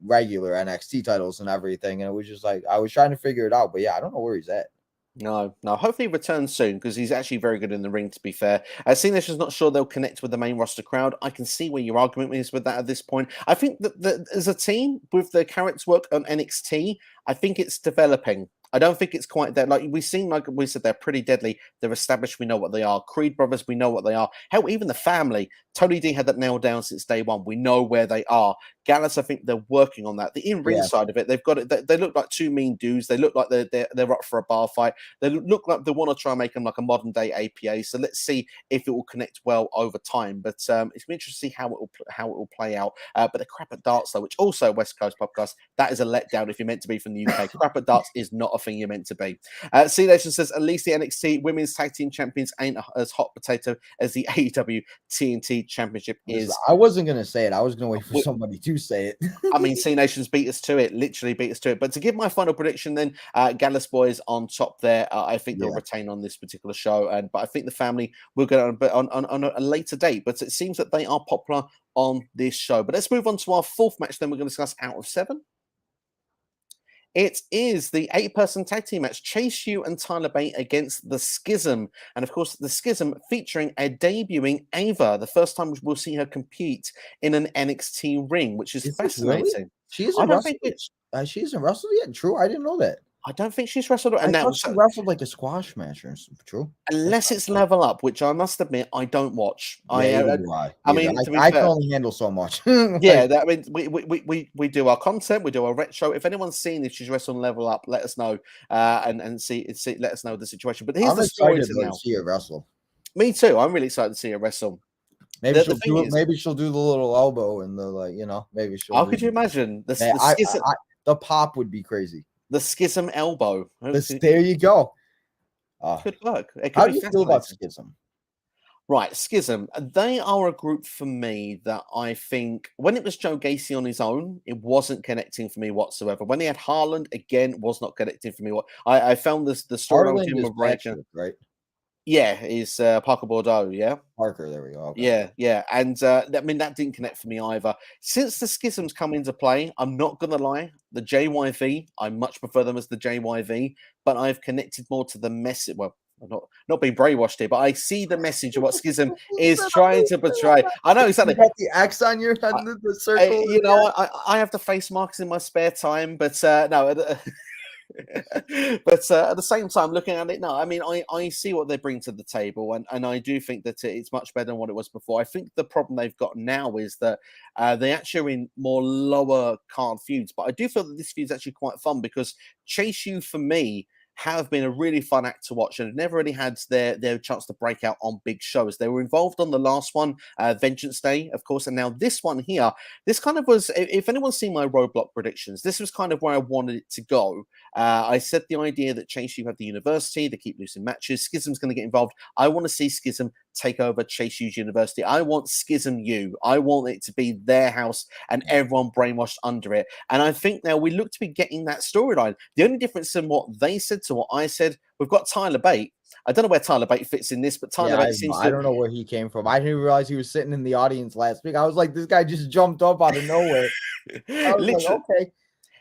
regular NXT titles and everything. And it was just like I was trying to figure it out. But yeah, I don't know where he's at. No. Hopefully he returns soon, because he's actually very good in the ring, to be fair. Seeing as she's not sure they'll connect with the main roster crowd, I can see where your argument is with that at this point. I think that as a team, with the character work on NXT, I think it's developing. I don't think it's quite that. Like we've seen, like we said, they're pretty deadly. They're established. We know what they are. Creed brothers, we know what they are. Hell, even the family. Tony D had that nailed down since day one. We know where they are. Gallus, I think they're working on that. The in-ring side of it, they've got it. They look like 2 mean dudes. They look like they're up for a bar fight. They look like they want to try and make them like a modern day APA. So let's see if it will connect well over time. But it's been interesting to see how it will play out. But the crap at darts, though, which also West Coast podcast, that is a letdown if you're meant to be from the UK. Crap at darts is not a thing you're meant to be. C Nation says at least the NXT Women's Tag Team Champions ain't as hot potato as the AEW TNT Championship is. I wasn't gonna say it. I was gonna wait for somebody to say it. I mean, C Nation's beat us to it, literally beat us to it. But to give my final prediction, then Gallus boys on top there. I think they'll retain on this particular show, but I think the family will get on a later date. But it seems that they are popular on this show. But let's move on to our 4th match. Then we're going to discuss out of 7. It is the 8-person tag team match, Chase U and Tyler Bate against the Schism. And of course, the Schism featuring a debuting Ava, the first time we'll see her compete in an NXT ring, which is fascinating. Really? She isn't wrestled. She isn't wrestled yet. True, I didn't know that. I don't think she's wrestled. I thought she wrestled like a squash match or something. True. Unless it's Level Up, which I must admit I don't watch. I mean, I can only handle so much. Yeah, I mean, we do our content, we do our retro. If anyone's seen if she's wrestled Level Up, let us know and see. Let us know the situation. But here's the story to see her wrestle. Me too. I'm really excited to see her wrestle. Maybe she'll do it. Maybe she'll do the little elbow and the maybe she'll. How could you imagine the pop would be crazy. The Schism elbow. There you go. Could work. How do you feel about Schism? Right, Schism. They are a group for me that I think when it was Joe Gacy on his own, it wasn't connecting for me whatsoever. When he had Haaland, again, was not connecting for me. I found the storyline of Rachel, right? Yeah, is Parker Bordeaux, yeah? Parker, there we go. Okay. Yeah. And I mean, that didn't connect for me either. Since the Schisms come into play, I'm not going to lie, the JYV, I much prefer them as the JYV, but I've connected more to the message. Well, I'm not being brainwashed here, but I see the message of what Schism is trying to portray. I know exactly. You got the X on your head, the circle. I have the face marks in my spare time, but no. But at the same time, looking at it, no, I mean, I see what they bring to the table, and I do think that it's much better than what it was before. I think the problem they've got now is that they actually are in more lower card feuds, but I do feel that this feud is actually quite fun because Chase U, for me, have been a really fun act to watch and have never really had their chance to break out on big shows. They were involved on the last one, Vengeance Day, of course, and now this one here, this kind of was, if anyone's seen my Roadblock predictions, this was kind of where I wanted it to go. I said the idea that Chase U have the university, they keep losing matches, Schism's going to get involved. I want to see Schism take over Chase U's university. I want Schism U. I want it to be their house and everyone brainwashed under it. And I think now we look to be getting that storyline. The only difference in what they said to what I said, we've got Tyler Bate. I don't know where Tyler Bate fits in this, but Tyler Bate seems to... I don't know where he came from. I didn't realize he was sitting in the audience last week. I was like, this guy just jumped up out of nowhere. I was like, okay.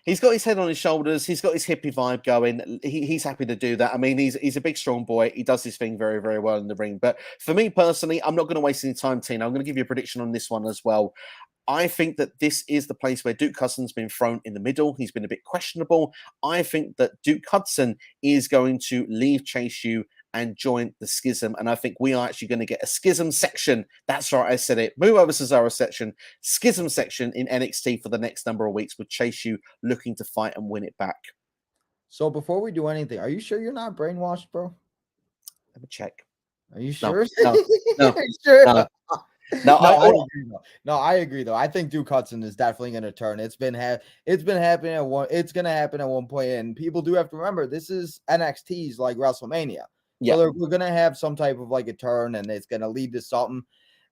He's got his head on his shoulders. He's got his hippie vibe going. He's happy to do that. I mean, he's a big, strong boy. He does his thing very, very well in the ring. But for me personally, I'm not going to waste any time, Tina. I'm going to give you a prediction on this one as well. I think that this is the place where Duke Hudson's been thrown in the middle. He's been a bit questionable. I think that Duke Hudson is going to leave Chase U and join the Schism. And I think we are actually going to get a Schism section. That's right, I said it. Move over Cesaro section. Schism section in NXT for the next number of weeks with Chase U looking to fight and win it back. So before we do anything, are you sure you're not brainwashed, bro? Let me check. Are you sure? No. Sure? No, I agree though. I think Duke Hudson is definitely going to turn. It's been happening at one. It's going to happen at one point, and people do have to remember this is NXT's like WrestleMania. Yeah. So we're going to have some type of like a turn, and it's going to lead to something.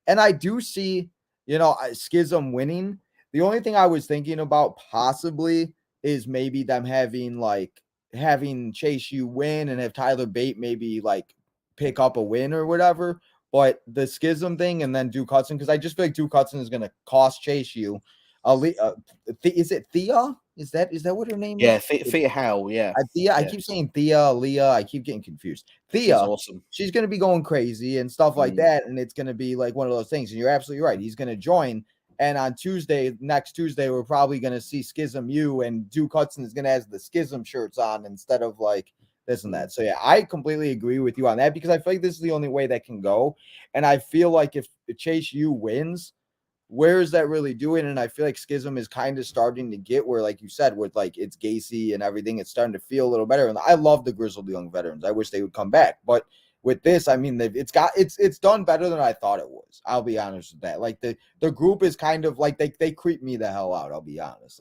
And I do see, Schism winning. The only thing I was thinking about possibly is maybe them having Chase U win and have Tyler Bate maybe like pick up a win or whatever. But the Schism thing and then Duke Hudson, because I just feel like Duke Hudson is going to cost Chase U. Is it Thea? Is that what her name is? Yeah, Thea Howell, yeah. Thea. Yeah. I keep saying Thea, Leah. I keep getting confused. Thea, she's awesome. She's going to be going crazy and stuff like that, and it's going to be like one of those things. And you're absolutely right. He's going to join. And on next Tuesday, we're probably going to see Schism U, and Duke Hudson is going to have the Schism shirts on instead of like this and that. So yeah, I completely agree with you on that because I feel like this is the only way that can go. And I feel like if Chase U wins, where is that really doing? And I feel like Schism is kind of starting to get where, like you said, with like it's Gacy and everything, it's starting to feel a little better. And I love the grizzled young veterans. I wish they would come back. But with this, I mean, it's done better than I thought it was. I'll be honest with that. Like the group is kind of like they creep me the hell out. I'll be honest.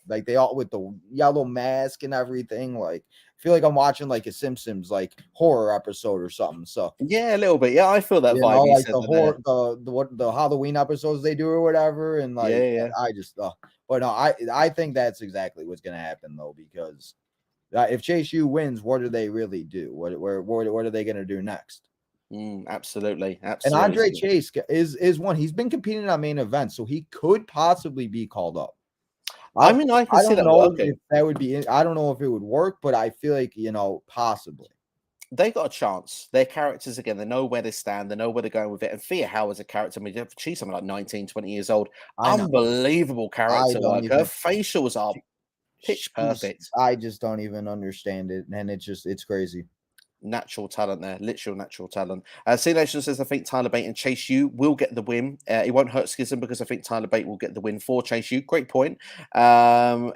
Like they all with the yellow mask and everything. Like I feel like I'm watching like a Simpsons like horror episode or something. So yeah, a little bit. Yeah, I feel that vibe. Like the horror, the Halloween episodes they do or whatever. And like I just but no, I think that's exactly what's gonna happen though, because if Chase U wins, what do they really do? What are they gonna do next? Absolutely. And Andre Chase is one. He's been competing on main events, so he could possibly be called up. I mean, I can I see don't that know working. if that would be. I don't know if it would work, but I feel like possibly. They got a chance. Their characters, again, they know where they stand. They know where they're going with it. And Thea How as a character, I mean, she's something like 19, 20 years old. I know. Unbelievable I character don't work. Her even. facials are pitch perfect. I just don't even understand it, and it's crazy. Natural talent there, literal natural talent. C Nation says, I think Tyler Bate and Chase U will get the win. It won't hurt Schism because I think Tyler Bate will get the win for Chase U. Great point. I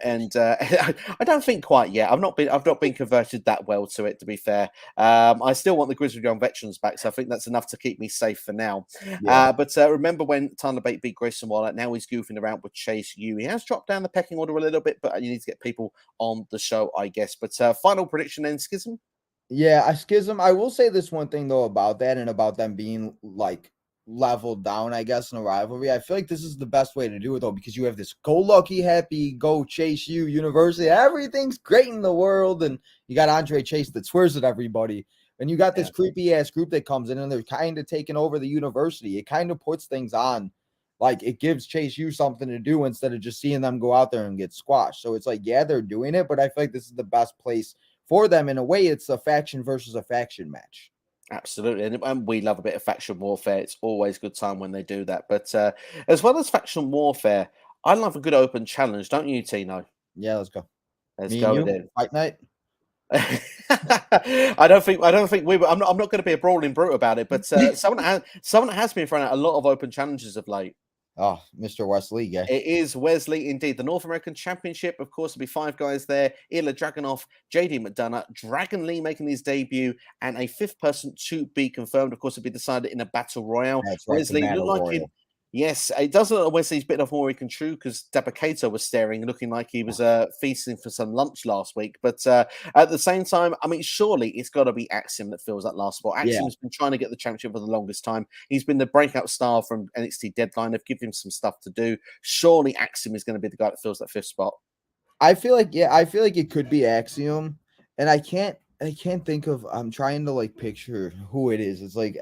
don't think quite yet. I've not been converted that well to it, to be fair. I still want the Grizzly Young veterans back, so I think that's enough to keep me safe for now. Yeah. But remember when Tyler Bate beat Grayson Waller, now he's goofing around with Chase U. He has dropped down the pecking order a little bit, but you need to get people on the show, I guess. But final prediction then, Schism? Yeah, a Schism. I will say this one thing though about that and about them being like leveled down, I guess, in a rivalry. I feel like this is the best way to do it though, because you have this go lucky, happy, go Chase U university. Everything's great in the world, and you got Andre Chase that swears at everybody. And you got this creepy ass group that comes in and they're kind of taking over the university. It kind of puts things on. Like it gives Chase U something to do instead of just seeing them go out there and get squashed. So it's like, yeah, they're doing it, but I feel like this is the best place for them. In a way, it's a faction versus a faction match. Absolutely, and we love a bit of faction warfare. It's always a good time when they do that. But as well as faction warfare, I love a good open challenge, don't you, Tino? Yeah, let's go. Let's Me go and with you, it. fight night. I don't think we. I'm not going to be a brawling brute about it. But someone has been throwing out a lot of open challenges of late. Oh, Mr. Wesley, yeah. It is Wesley, indeed. The North American Championship, of course, will be 5 guys there. Ilja, Dragunov, JD McDonagh, Dragon Lee making his debut, and a 5th person to be confirmed. Of course, will be decided in a battle royale. That's right, Wesley looked like him. Yes, it does look like Wesley's bit of more he can chew because Dabba-Kato was staring, looking like he was feasting for some lunch last week. But at the same time, I mean, surely it's got to be Axiom that fills that last spot. Axiom's been trying to get the championship for the longest time. He's been the breakout star from NXT Deadline. They've given him some stuff to do. Surely Axiom is going to be the guy that fills that 5th spot. I feel like it could be Axiom, and I can't think of. I'm trying to like picture who it is. It's like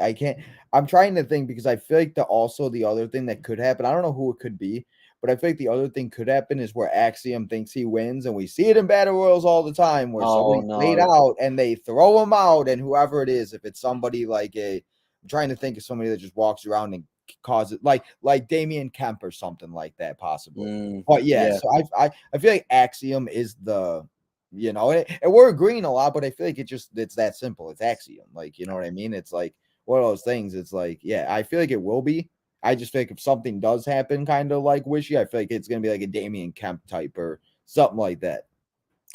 I'm trying to think because I feel like the other thing that could happen. I don't know who it could be, but I feel like the other thing could happen is where Axiom thinks he wins, and we see it in battle royals all the time where somebody's laid out and they throw him out, and whoever it is, if it's somebody like I'm trying to think of somebody that just walks around and cause it like Damian Kemp or something like that possibly. But so I feel like Axiom is the and we're agreeing a lot, but I feel like it's that simple. It's Axiom, like, you know what I mean? It's like one of those things. It's like, yeah, I feel like it will be. I just think if something does happen kind of like wishy, I feel like it's gonna be like a Damian Kemp type or something like that.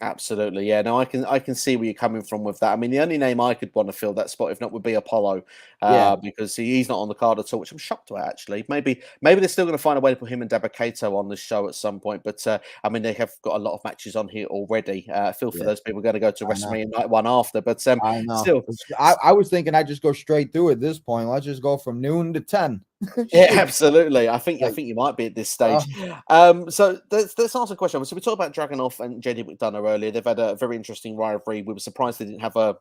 Absolutely, yeah. No, I can see where you're coming from with that. I mean, the only name I could want to fill that spot, if not, would be Apollo, because he's not on the card at all, which I'm shocked at actually. Maybe they're still going to find a way to put him and Dabba-Kato on the show at some point. But I mean, they have got a lot of matches on here already. I feel for those people going to go to WrestleMania Night 1 after. But I know. Still, I was thinking I'd just go straight through at this point. Let's just go from noon to 10. Yeah, absolutely. I think you might be at this stage. So let's ask a question. So we talked about Dragunov and JD McDonagh earlier. They've had a very interesting rivalry. We were surprised they didn't have a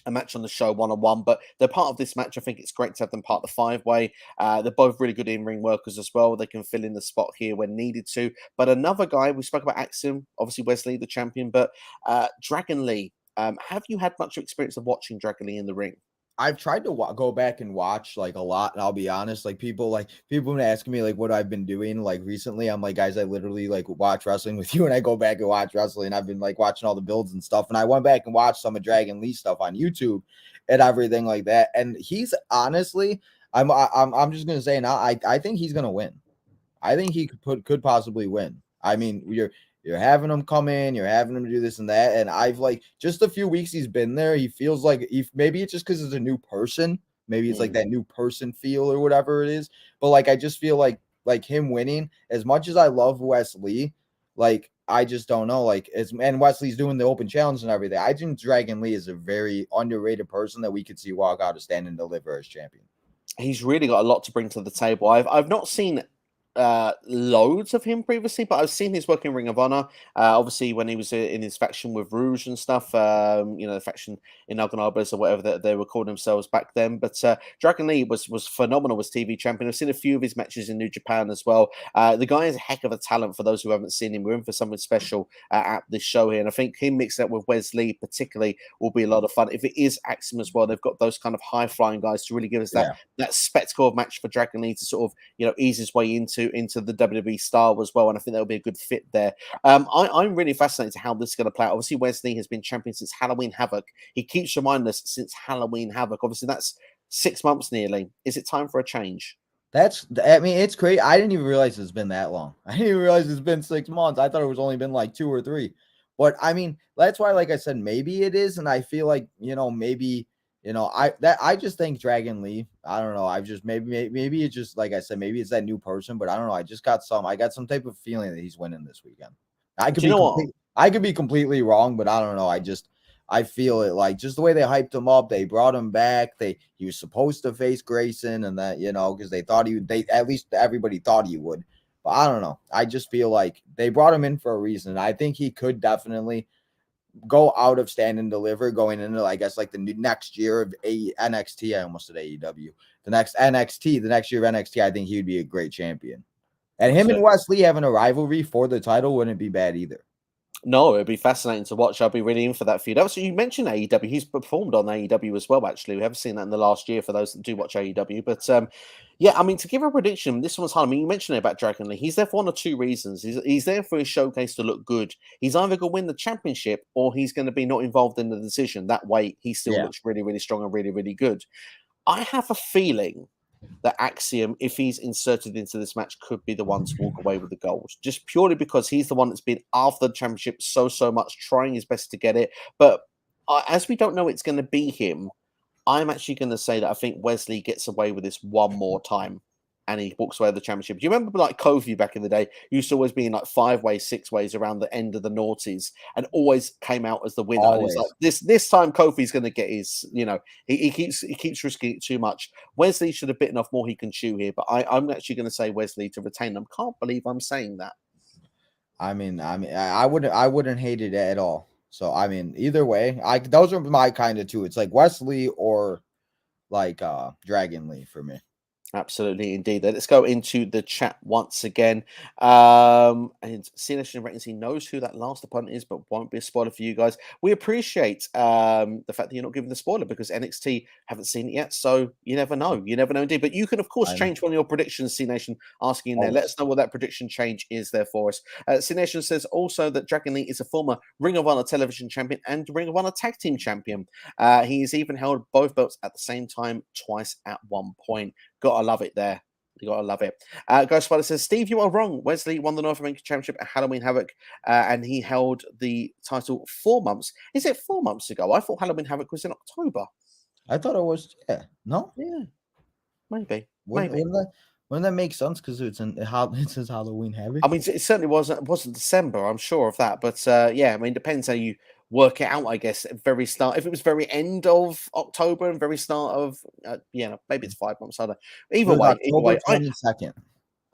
match on the show one-on-one, but they're part of this match. I think it's great to have them part of the 5-way. They're both really good in-ring workers as well. They can fill in the spot here when needed to. But another guy, we spoke about Axiom, obviously Wesley, the champion, but Dragon Lee. Have you had much experience of watching Dragon Lee in the ring? I've tried to go back and watch like a lot, and I'll be honest, like people been asking me like what I've been doing like recently. I'm like, guys, I literally like watch wrestling with you, and I go back and watch wrestling. I've been like watching all the builds and stuff, and I went back and watched some of Dragon Lee stuff on YouTube and everything like that. And he's honestly, I'm just gonna say now, I think he's gonna win. I think he could possibly win. I mean, you're having him come in, you're having him do this and that. And I've like just a few weeks he's been there. He feels like maybe it's just because it's a new person. Maybe it's like that new person feel or whatever it is. But like I just feel like him winning, as much as I love Wesley, like I just don't know. And Wesley's doing the open challenge and everything. I think Dragon Lee is a very underrated person that we could see walk out of stand and deliver as champion. He's really got a lot to bring to the table. I've not seen loads of him previously, but I've seen his work in Ring of Honor. Obviously, when he was in his faction with Rouge and stuff, the faction in Dragunov or whatever they were calling themselves back then. But Dragon Lee was phenomenal as TV champion. I've seen a few of his matches in New Japan as well. The guy is a heck of a talent for those who haven't seen him. We're in for something special at this show here, and I think him mixed up with Wesley particularly will be a lot of fun. If it is Axiom as well, they've got those kind of high flying guys to really give us that spectacle of match for Dragon Lee to sort of ease his way into the WWE style as well, and I think that'll be a good fit there. I'm really fascinated to how this is going to play out. Obviously, Wesley has been champion since Halloween Havoc. He keeps reminding us since Halloween Havoc. Obviously, that's 6 months nearly. Is it time for a change? It's great. I didn't even realize it's been that long. I didn't even realize it's been 6 months. I thought it was only been like 2 or 3. But I mean, that's why, like I said, maybe it is, and I feel like maybe. I just think Dragon Lee. I don't know. I just maybe it's just like I said, maybe it's that new person, but I don't know. I got some type of feeling that he's winning this weekend. I could be completely wrong, but I don't know. I feel it like just the way they hyped him up. They brought him back. He was supposed to face Grayson, and that because they thought at least everybody thought he would. But I don't know. I just feel like they brought him in for a reason. I think he could definitely go out of stand and deliver going into, I guess, like the next year of NXT. I almost said AEW. The next year of NXT, I think he would be a great champion. And him and Wesley having a rivalry for the title wouldn't be bad either. No, it'd be fascinating to watch. I'll be really in for that feud. Also, you mentioned AEW. He's performed on AEW as well, actually. We haven't seen that in the last year for those that do watch AEW. But yeah, I mean, to give a prediction, this one's hard. I mean, you mentioned it about Dragon Lee. He's there for one or two reasons. He's there for his showcase to look good. He's either going to win the championship or he's going to be not involved in the decision. That way, he still looks really, really strong and really, really good. I have a feeling that Axiom, if he's inserted into this match, could be the one to walk away with the gold, just purely because he's the one that's been after the championship so much, trying his best to get it. But as we don't know it's going to be him, I'm actually going to say that I think Wesley gets away with this one more time and he walks away with the championship. Do you remember like Kofi back in the day? He used to always be in like 5 ways, 6 ways around the end of the noughties and always came out as the winner. And it's like this time Kofi's going to get his, he keeps risking it too much. Wesley should have bitten off more he can chew here, but I'm actually going to say Wesley to retain them. Can't believe I'm saying that. I mean, I wouldn't hate it at all. So I mean, either way, those are my kind of two. It's like Wesley or like Dragon Lee for me. Absolutely, indeed. Let's go into the chat once again. And CNation Ratings, he knows who that last opponent is, but won't be a spoiler for you guys. We appreciate the fact that you're not giving the spoiler because NXT haven't seen it yet, so you never know. You never know indeed. But you can, of course, change one of your predictions, CNation, asking in there. Let us know what that prediction change is there for us. CNation says also that Dragon Lee is a former Ring of Honor television champion and Ring of Honor tag team champion. He's even held both belts at the same time twice at one point. Gotta love it there. You gotta love it. Ghost Spider says, Steve, you are wrong. Wesley won the North American Championship at Halloween Havoc, and he held the title 4 months. Is it 4 months ago? I thought Halloween Havoc was in October. I thought it was. Yeah. No. Yeah. Maybe. Wouldn't that make sense? Because it says Halloween Havoc. I mean, it certainly wasn't December. I'm sure of that. But yeah, I mean, it depends how you work it out, I guess. At very start, if it was very end of October and very start of maybe it's 5 months. Either way, October 22nd.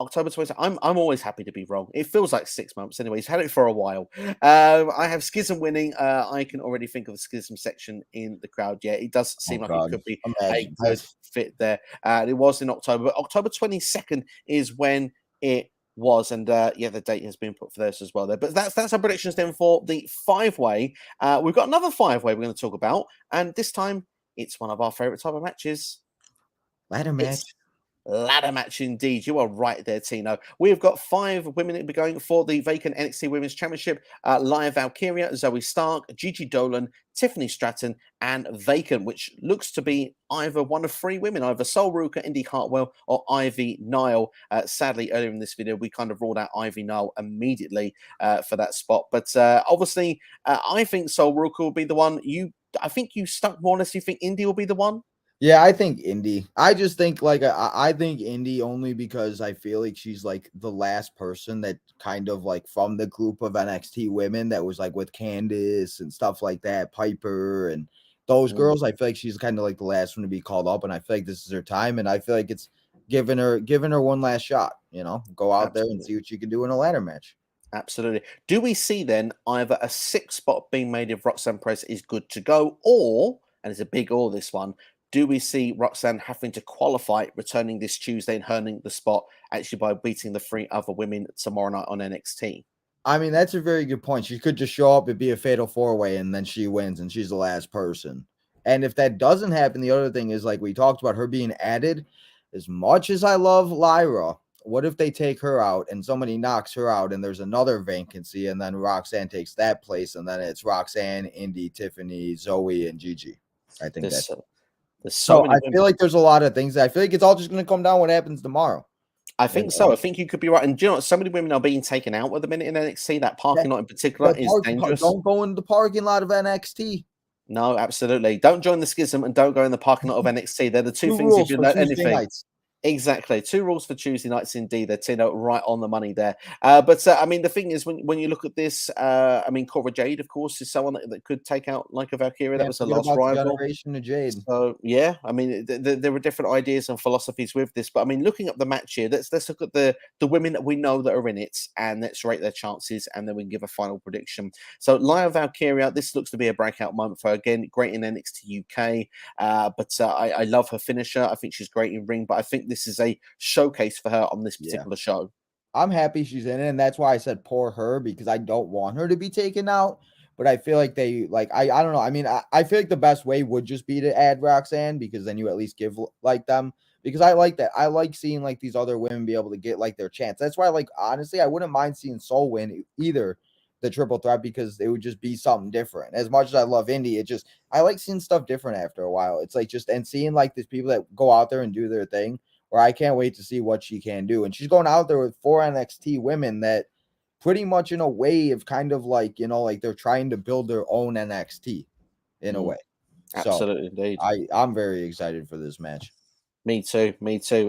October 22nd. I'm always happy to be wrong. It feels like 6 months anyway. He's had it for a while. I have Schism winning. I can already think of the Schism section in the crowd. Yeah, it does seem like it could be a good fit there. It was in October, but October 22nd is when it was, and the date has been put for this as well there. But that's our predictions then for the 5-way. We've got another 5-way we're going to talk about, and this time it's one of our favorite type of matches. Ladder match. Ladder match indeed. You are right there, Tino. We've got 5 women that will be going for the vacant NXT Women's Championship. Lyra, Valkyria, Zoey Stark, Gigi Dolin, Tiffany Stratton, and vacant, which looks to be either one of 3 women, either Sol Ruka, Indy Hartwell, or Ivy Nile. Sadly, earlier in this video, we kind of ruled out Ivy Nile immediately for that spot. But obviously, I think Sol Ruka will be the one. I think you stuck more or less. You think Indy will be the one? Yeah, I think Indy. I just think I think Indy only because I feel like she's like the last person that kind of like from the group of NXT women that was like with Candice and stuff like that, Piper and those girls. I feel like she's kind of like the last one to be called up, and I feel like this is her time. And I feel like it's giving her one last shot. Go out there and see what she can do in a ladder match. Absolutely. Do we see then either a 6th spot being made if Roxanne Perez is good to go, or, and it's a big or this one, do we see Roxanne having to qualify, returning this Tuesday and earning the spot actually by beating the 3 other women tomorrow night on NXT? I mean, that's a very good point. She could just show up and be a fatal 4-way and then she wins and she's the last person. And if that doesn't happen, the other thing is, like we talked about, her being added. As much as I love Lyra, what if they take her out and somebody knocks her out and there's another vacancy and then Roxanne takes that place and then it's Roxanne, Indy, Tiffany, Zoey, and Gigi? I think there's that's so many I feel like there's a lot of things. I feel like it's all just going to come down what happens tomorrow. I think so. I think you could be right. And do you know what? So many women are being taken out at the minute in NXT. That parking lot in particular is dangerous. Don't go in the parking lot of NXT. No, absolutely. Don't join the Schism and don't go in the parking lot of NXT. They're the two things rules if you for know Tuesday anything. nights. Exactly. 2 rules for Tuesday nights indeed. They're Tino right on the money there. But I mean, the thing is, when you look at this, I mean, Cora Jade, of course, is someone that could take out like a Valkyria. That was the last rival. Generation of Jade. So yeah, I mean, there were different ideas and philosophies with this, but I mean, looking at the match here, let's look at the women that we know that are in it, and let's rate their chances, and then we can give a final prediction. So Lyra Valkyria, this looks to be a breakout moment for her. Again, great in NXT UK, but I love her finisher. I think she's great in ring, but I think this is a showcase for her on this particular show. I'm happy she's in it, and that's why I said poor her, because I don't want her to be taken out. But I feel like I don't know. I mean, I feel like the best way would just be to add Roxanne, because then you at least give like them, because I like that. I like seeing like these other women be able to get like their chance. That's why, like, honestly, I wouldn't mind seeing Soul win either the triple threat, because it would just be something different. As much as I love Indy, I like seeing stuff different after a while. It's like and seeing like these people that go out there and do their thing, where I can't wait to see what she can do. And she's going out there with 4 NXT women that pretty much in a way of kind of like, like they're trying to build their own NXT in a way. Absolutely, indeed. I'm very excited for this match. Me too.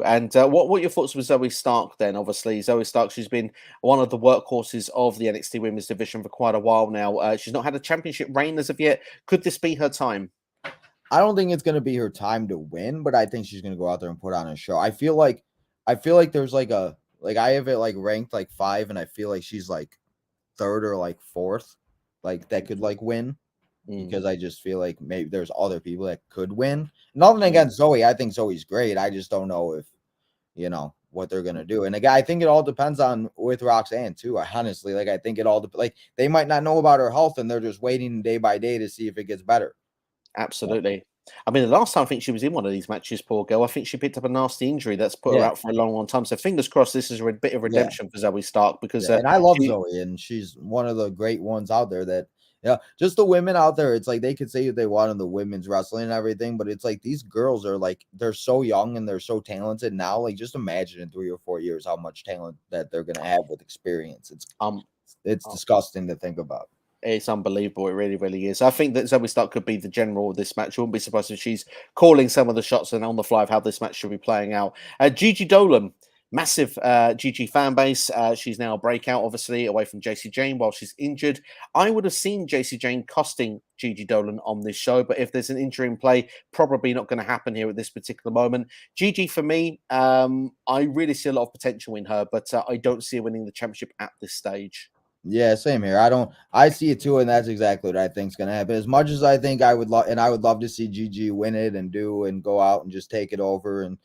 And what are your thoughts with Zoey Stark then? Obviously, Zoey Stark, she's been one of the workhorses of the NXT Women's Division for quite a while now. She's not had a championship reign as of yet. Could this be her time? I don't think it's going to be her time to win, but I think she's going to go out there and put on a show. I feel like there's I have it like ranked like 5, and I feel like she's like 3rd or like 4th, like that could like win, because I just feel like maybe there's other people that could win. Nothing against Zoey. I think Zoey's great. I just don't know if, what they're going to do. And again, I think it all depends on with Roxanne too. I honestly, I think it all they might not know about her health, and they're just waiting day by day to see if it gets better. Absolutely. I mean, the last time I think she was in one of these matches, poor girl, I think she picked up a nasty injury that's put her out for a long, long time. So fingers crossed this is a bit of redemption for Zoey Stark, because and I love Zoey, and she's one of the great ones out there that, just the women out there. It's like they could say they want in the women's wrestling and everything, but it's like these girls are like, they're so young and they're so talented now. Like, just imagine in 3 or 4 years how much talent that they're going to have with experience. It's disgusting to think about. It's unbelievable. It really, really is. I think that Zoey Stark could be the general of this match. I wouldn't be surprised if she's calling some of the shots and on the fly of how this match should be playing out. Gigi Dolin, massive Gigi fan base. She's now a breakout, obviously, away from JC Jane while she's injured. I would have seen JC Jane costing Gigi Dolin on this show, but if there's an injury in play, probably not going to happen here at this particular moment. Gigi, for me, I really see a lot of potential in her, but I don't see her winning the championship at this stage. Yeah, same here. I see it too, and that's exactly what I think is going to happen. As much as I think I would love to see Gigi win it and go out and just take it over and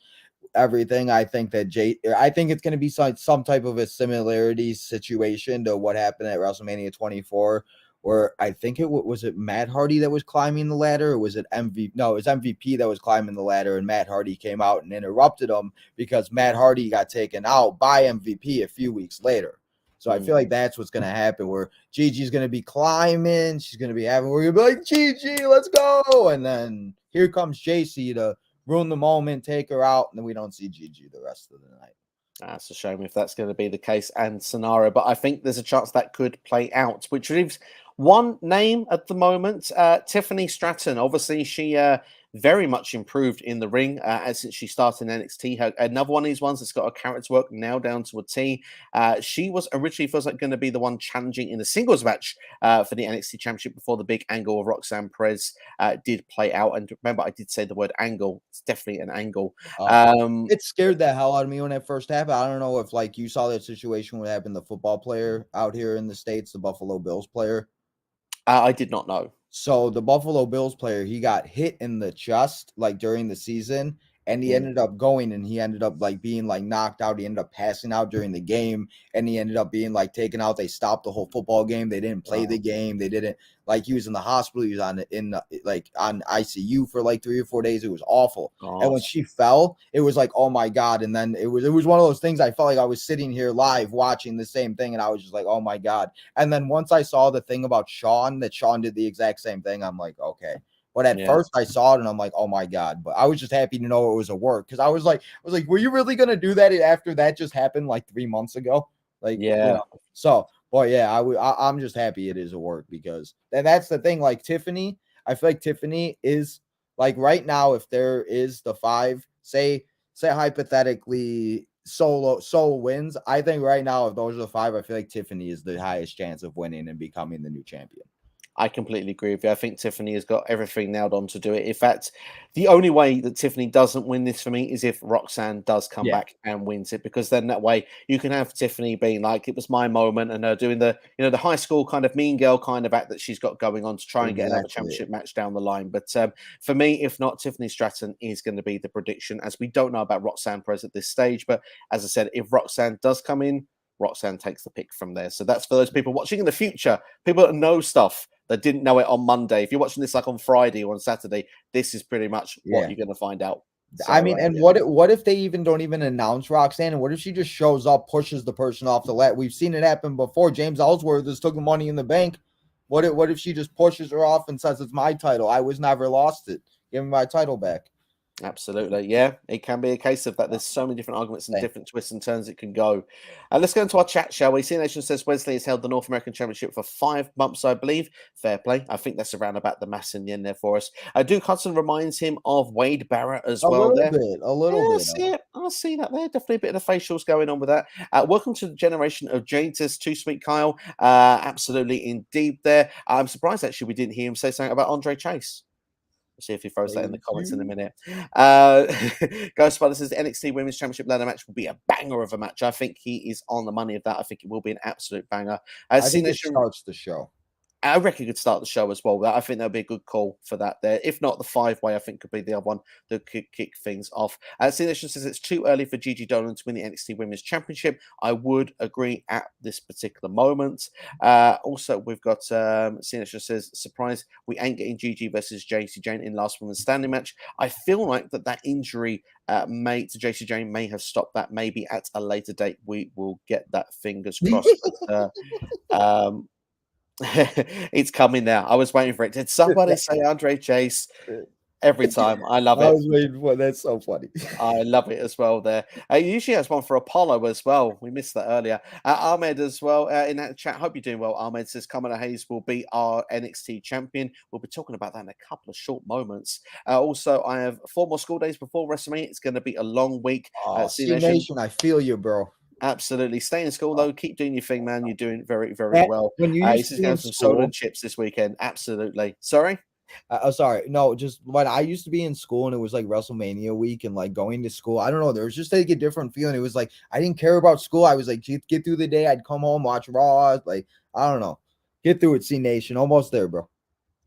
everything. I think that I think it's going to be some type of a similarity situation to what happened at WrestleMania 24, where I think was it Matt Hardy that was climbing the ladder, or was it MVP? No, it was MVP that was climbing the ladder, and Matt Hardy came out and interrupted him because Matt Hardy got taken out by MVP a few weeks later. So I feel like that's what's going to happen, where Gigi's going to be climbing. She's going to be we're going to be like, Gigi, let's go. And then here comes JC to ruin the moment, take her out. And then we don't see Gigi the rest of the night. That's a shame if that's going to be the case and scenario. But I think there's a chance that could play out, which leaves one name at the moment, Tiffany Stratton. Obviously, she very much improved in the ring since she started in NXT. Another one of these ones that's got her character work now down to a T. She was originally feels like going to be the one challenging in the singles match for the NXT Championship before the big angle of Roxanne Perez did play out. And remember, I did say the word angle. It's definitely an angle. It scared the hell out of me when it first happened. I don't know if like you saw that situation what happened to the football player out here in the States, the Buffalo Bills player. I did not know. So the Buffalo Bills player, he got hit in the chest like during the season, and he ended up going and he ended up like being like knocked out. He ended up passing out during the game, and he ended up being like taken out. They stopped the whole football game. They didn't play the game. They didn't like he was in the hospital. He was on ICU for like 3 or 4 days. It was awful. And when she fell, it was like, oh my God. And then it was one of those things. I felt like I was sitting here live watching the same thing, and I was just like, oh my God. And then once I saw the thing about Sean, that Sean did the exact same thing, I'm like, okay. But at first I saw it and I'm like, oh my God. But I was just happy to know it was a work, because I was like, were you really gonna do that after that just happened like 3 months ago? Like, you know, so but yeah, I'm just happy it is a work, because and that's the thing. Like Tiffany, I feel like Tiffany is like right now, if there is the 5, say hypothetically Solo wins, I think right now if those are the 5, I feel like Tiffany is the highest chance of winning and becoming the new champion. I completely agree with you. I think Tiffany has got everything nailed on to do it. In fact, the only way that Tiffany doesn't win this for me is if Roxanne does come back and wins it, because then that way you can have Tiffany being like, it was my moment, and her doing the, you know, the high school kind of mean girl kind of act that she's got going on to try and get another championship match down the line. But for me, if not, Tiffany Stratton is going to be the prediction, as we don't know about Roxanne Perez at this stage. But as I said, if Roxanne does come in, Roxanne takes the pick from there. So that's for those people watching in the future, people that know stuff that didn't know it on Monday. If you're watching this like on Friday or on Saturday, this is pretty much what you're going to find out. So, I mean, and what if they even don't even announce Roxanne? And what if she just shows up, pushes the person off the ladder? We've seen it happen before. James Ellsworth just took the Money in the Bank. What if she just pushes her off and says, it's my title, I was never lost it, give me my title back? Absolutely. Yeah, it can be a case of that. There's so many different arguments and different twists and turns it can go. Let's go into our chat, shall we? C-Nation says Wesley has held the North American Championship for 5 months, I believe. Fair play. I think that's around about the mass in the end there for us. Duke Hudson reminds him of Wade Barrett as well. A little bit. I see that there. Definitely a bit of the facials going on with that. Welcome to the generation of Jadis, too sweet, Kyle. Absolutely indeed there. I'm surprised actually we didn't hear him say something about Andre Chase. See if he throws that in the comments in a minute. Ghost Spider says the NXT Women's Championship ladder match will be a banger of a match. I think he is on the money of that. I think it will be an absolute banger. I think it starts the show. I reckon it could start the show as well. I think that'll be a good call for that there. If not, the 5-way, I think, could be the other one that could kick things off. C-Nation says it's too early for Gigi Dolin to win the NXT Women's Championship. I would agree at this particular moment. Also, we've got C-Nation says, surprise, we ain't getting Gigi versus Jacy Jayne in last women's standing match. I feel like that injury to Jacy Jayne may have stopped that. Maybe at a later date, we will get that, fingers crossed. But, it's coming now. I was waiting for it. Did somebody say Andre Chase? Every time. I love it. I was waiting for that's so funny. I love it as well there. Usually has one for Apollo as well. We missed that earlier. Ahmed as well in that chat. Hope you're doing well. Ahmed says Carmelo Hayes will be our NXT champion. We'll be talking about that in a couple of short moments. Also, I have 4 more school days before WrestleMania. It's going to be a long week. C-Nation, I feel you, bro. Absolutely. Stay in school, though. Keep doing your thing, man. You're doing very, very well. When you used to have some soda and chips this weekend. Absolutely. Sorry? Sorry. No, just when I used to be in school and it was like WrestleMania week and like going to school, I don't know. There was just like a different feeling. It was like I didn't care about school. I was like, get through the day. I'd come home, watch Raw. Like, I don't know. Get through it, C-Nation. Almost there, bro.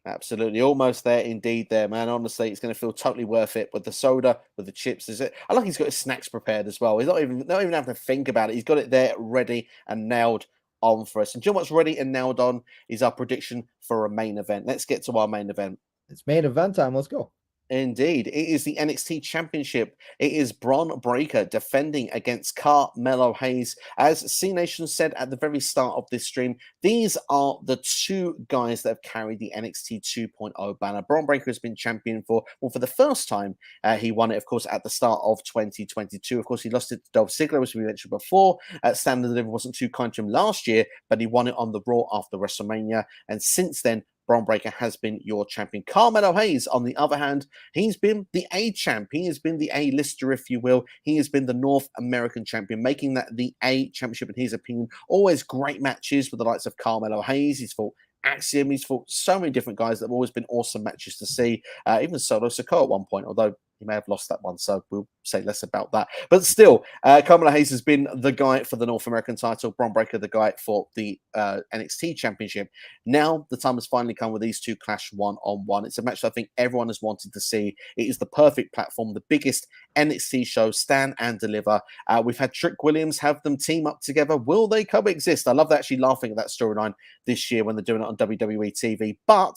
Absolutely, almost there, indeed, there, man. Honestly, it's going to feel totally worth it with the soda, with the chips. Is it? I like he's got his snacks prepared as well. He's not even having to think about it. He's got it there, ready and nailed on for us. And do you know what's ready and nailed on is our prediction for a main event. Let's get to our main event. It's main event time. Let's go. Indeed, it is the NXT Championship. It is Bron Breakker defending against Carmelo Hayes. As C-Nation said at the very start of this stream, these are the 2 guys that have carried the NXT 2.0 banner. Bron Breakker has been champion for the first time. He won it, of course, at the start of 2022. Of course, he lost it to Dolph Ziggler, as we mentioned before. Standard Delivery wasn't too kind to him last year, but he won it on the Raw after WrestleMania. And since then, Bron Breakker has been your champion. Carmelo Hayes, on the other hand, he's been the A champ. He has been the A-lister, if you will. He has been the North American champion, making that the A championship in his opinion. Always great matches with the likes of Carmelo Hayes. He's fought Axiom. He's fought so many different guys that have always been awesome matches to see. Even Solo Sikoa at one point, although he may have lost that one, so we'll say less about that. But still, Carmelo Hayes has been the guy for the North American title, Bron Breakker the guy for the NXT Championship. Now the time has finally come with these two clash one-on-one. It's a match that I think everyone has wanted to see. It is the perfect platform, the biggest NXT show, stand and deliver. We've had Trick Williams have them team up together. Will they coexist? I love that, actually laughing at that storyline this year when they're doing it on WWE TV. But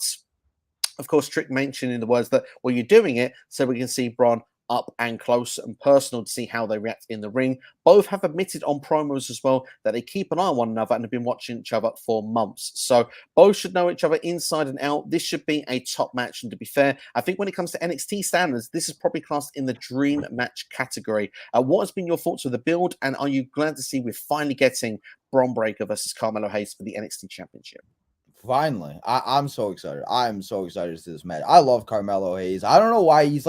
of course, Trick mentioned in the words that, well, you're doing it so we can see Bron up and close and personal to see how they react in the ring. Both have admitted on promos as well that they keep an eye on one another and have been watching each other for months. So both should know each other inside and out. This should be a top match. And to be fair, I think when it comes to NXT standards, this is probably classed in the dream match category. What has been your thoughts of the build? And are you glad to see we're finally getting Bron Breakker versus Carmelo Hayes for the NXT Championship? Finally, I'm so excited. I'm so excited to see this match. I love Carmelo Hayes. I don't know why he's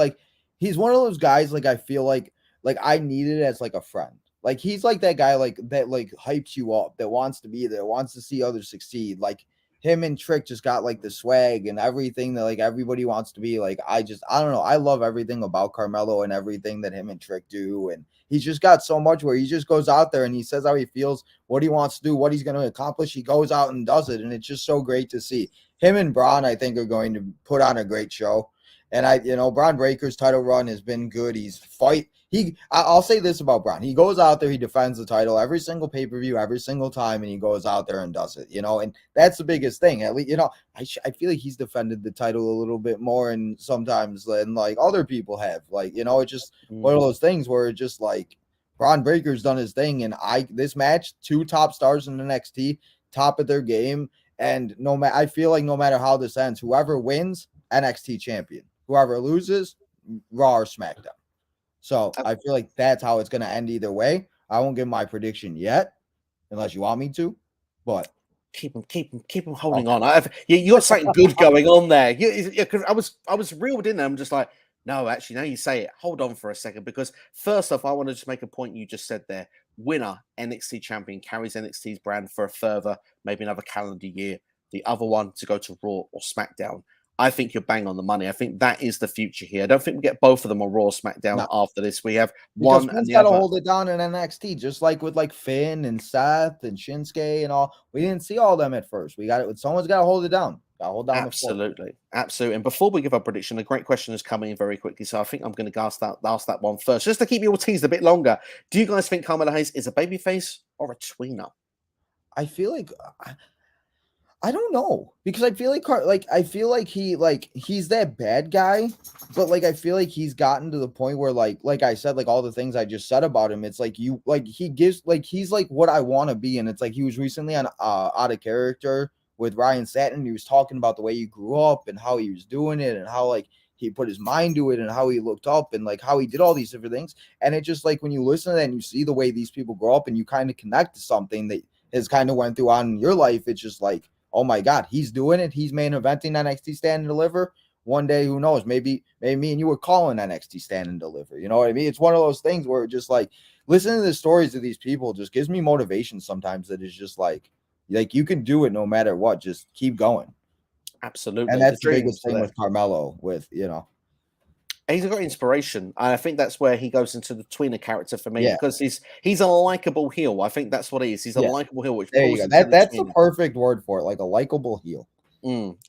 one of those guys. Like, I feel like I need it as like a friend. Like, he's like that guy that hypes you up, that wants to be there, wants to see others succeed. Like, him and Trick just got like the swag and everything that like everybody wants to be. Like, I don't know. I love everything about Carmelo and everything that him and Trick do. And he's just got so much where he just goes out there and he says how he feels, what he wants to do, what he's going to accomplish. He goes out and does it. And it's just so great to see. Him and Bron, I think, are going to put on a great show. And Bron Breakker's title run has been good. I'll say this about Bron. He goes out there, he defends the title every single pay-per-view, every single time, and he goes out there and does it, and that's the biggest thing. At least, I feel like he's defended the title a little bit more and sometimes than like other people have. Like, it's just one of those things where it's just like Bron Breakker's done his thing. And this match, two top stars in NXT, top of their game. And I feel like no matter how this ends, whoever wins, NXT champion. Whoever loses, Raw or SmackDown. So I feel like that's how it's going to end either way. I won't give my prediction yet, unless you want me to. But keep them holding on. You got something good going on there. Because I was reeled in there. I'm just like, no, actually, now you say it. Hold on for a second, because first off, I want to just make a point you just said there. Winner, NXT champion, carries NXT's brand for a further, maybe another calendar year. The other one to go to Raw or SmackDown. I think you're bang on the money. I think that is the future here. I don't think we get both of them on Raw or SmackDown after this. We have one and the other. Got to hold it down in NXT, just like with like Finn and Seth and Shinsuke and all. We didn't see all of them at first. Someone's got to hold it down. Got to hold down absolutely. And before we give our prediction, a great question is coming in very quickly. So I think I'm going to ask that one first, just to keep you all teased a bit longer. Do you guys think Carmelo Hayes is a babyface or a tweener? I feel like. I don't know, because I feel like he's that bad guy, but like I feel like he's gotten to the point where like I said, like all the things I just said about him, it's like he's like what I want to be. And it's like he was recently on Out of Character with Ryan Satin. He was talking about the way he grew up and how he was doing it and how like he put his mind to it and how he looked up and like how he did all these different things. And it just like when you listen to that and you see the way these people grow up and you kind of connect to something that has kind of went through on in your life, it's just like, oh my God, he's doing it. He's main eventing NXT Stand and Deliver. One day, who knows? Maybe me and you were calling NXT Stand and Deliver. You know what I mean? It's one of those things where just like listening to the stories of these people just gives me motivation sometimes. That is just like you can do it no matter what. Just keep going. Absolutely. And that's the biggest thing with Carmelo. He's got inspiration, and I think that's where he goes into the tweener character for me, because he's a likable heel. I think that's what he is. He's a likable heel. Which there you go. That's the perfect word for it, like a likable heel.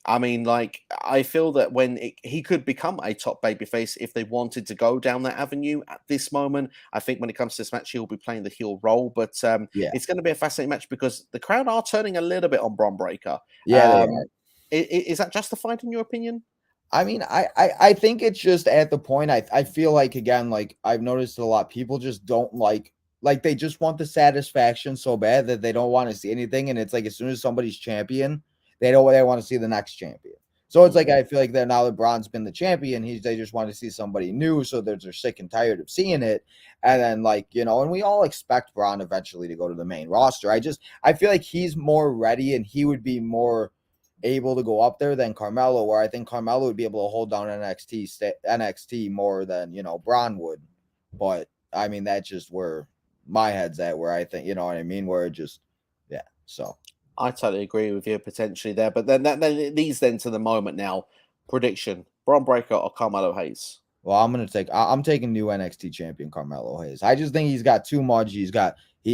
I mean, like I feel that he could become a top babyface if they wanted to go down that avenue. At this moment, I think when it comes to this match, he'll be playing the heel role. But it's going to be a fascinating match because the crowd are turning a little bit on Bron Breakker. Yeah, is that justified in your opinion? I mean, I think it's just at the point I feel like, again, like I've noticed a lot, people just don't like they just want the satisfaction so bad that they don't want to see anything. And it's like as soon as somebody's champion, they want to see the next champion. So it's like I feel like now that Bron's been the champion, they just want to see somebody new, so they're sick and tired of seeing it. And then and we all expect Bron eventually to go to the main roster. I feel like he's more ready and he would be more able to go up there than Carmelo, where I think Carmelo would be able to hold down NXT more than, Bron would. But I mean, that's just where my head's at, where I think, you know what I mean? Where it just, yeah. So I totally agree with you potentially there. But then that it leads then to the moment now. Prediction: Bron Breakker or Carmelo Hayes? well, I'm taking new NXT champion Carmelo Hayes. I just think he's got too much. He's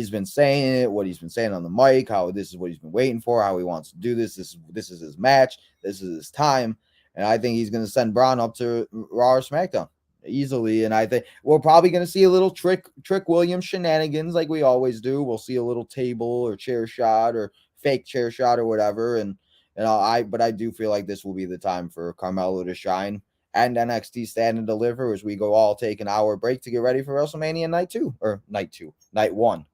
been saying it, what he's been saying on the mic, how this is what he's been waiting for, how he wants to do this. This is his match. This is his time. And I think he's going to send Bron up to Raw or SmackDown easily. And I think we're probably going to see a little Trick Williams shenanigans like we always do. We'll see a little table or chair shot or fake chair shot or whatever. But I do feel like this will be the time for Carmelo to shine. And NXT Stand and Deliver as we go all take an hour break to get ready for WrestleMania night 1.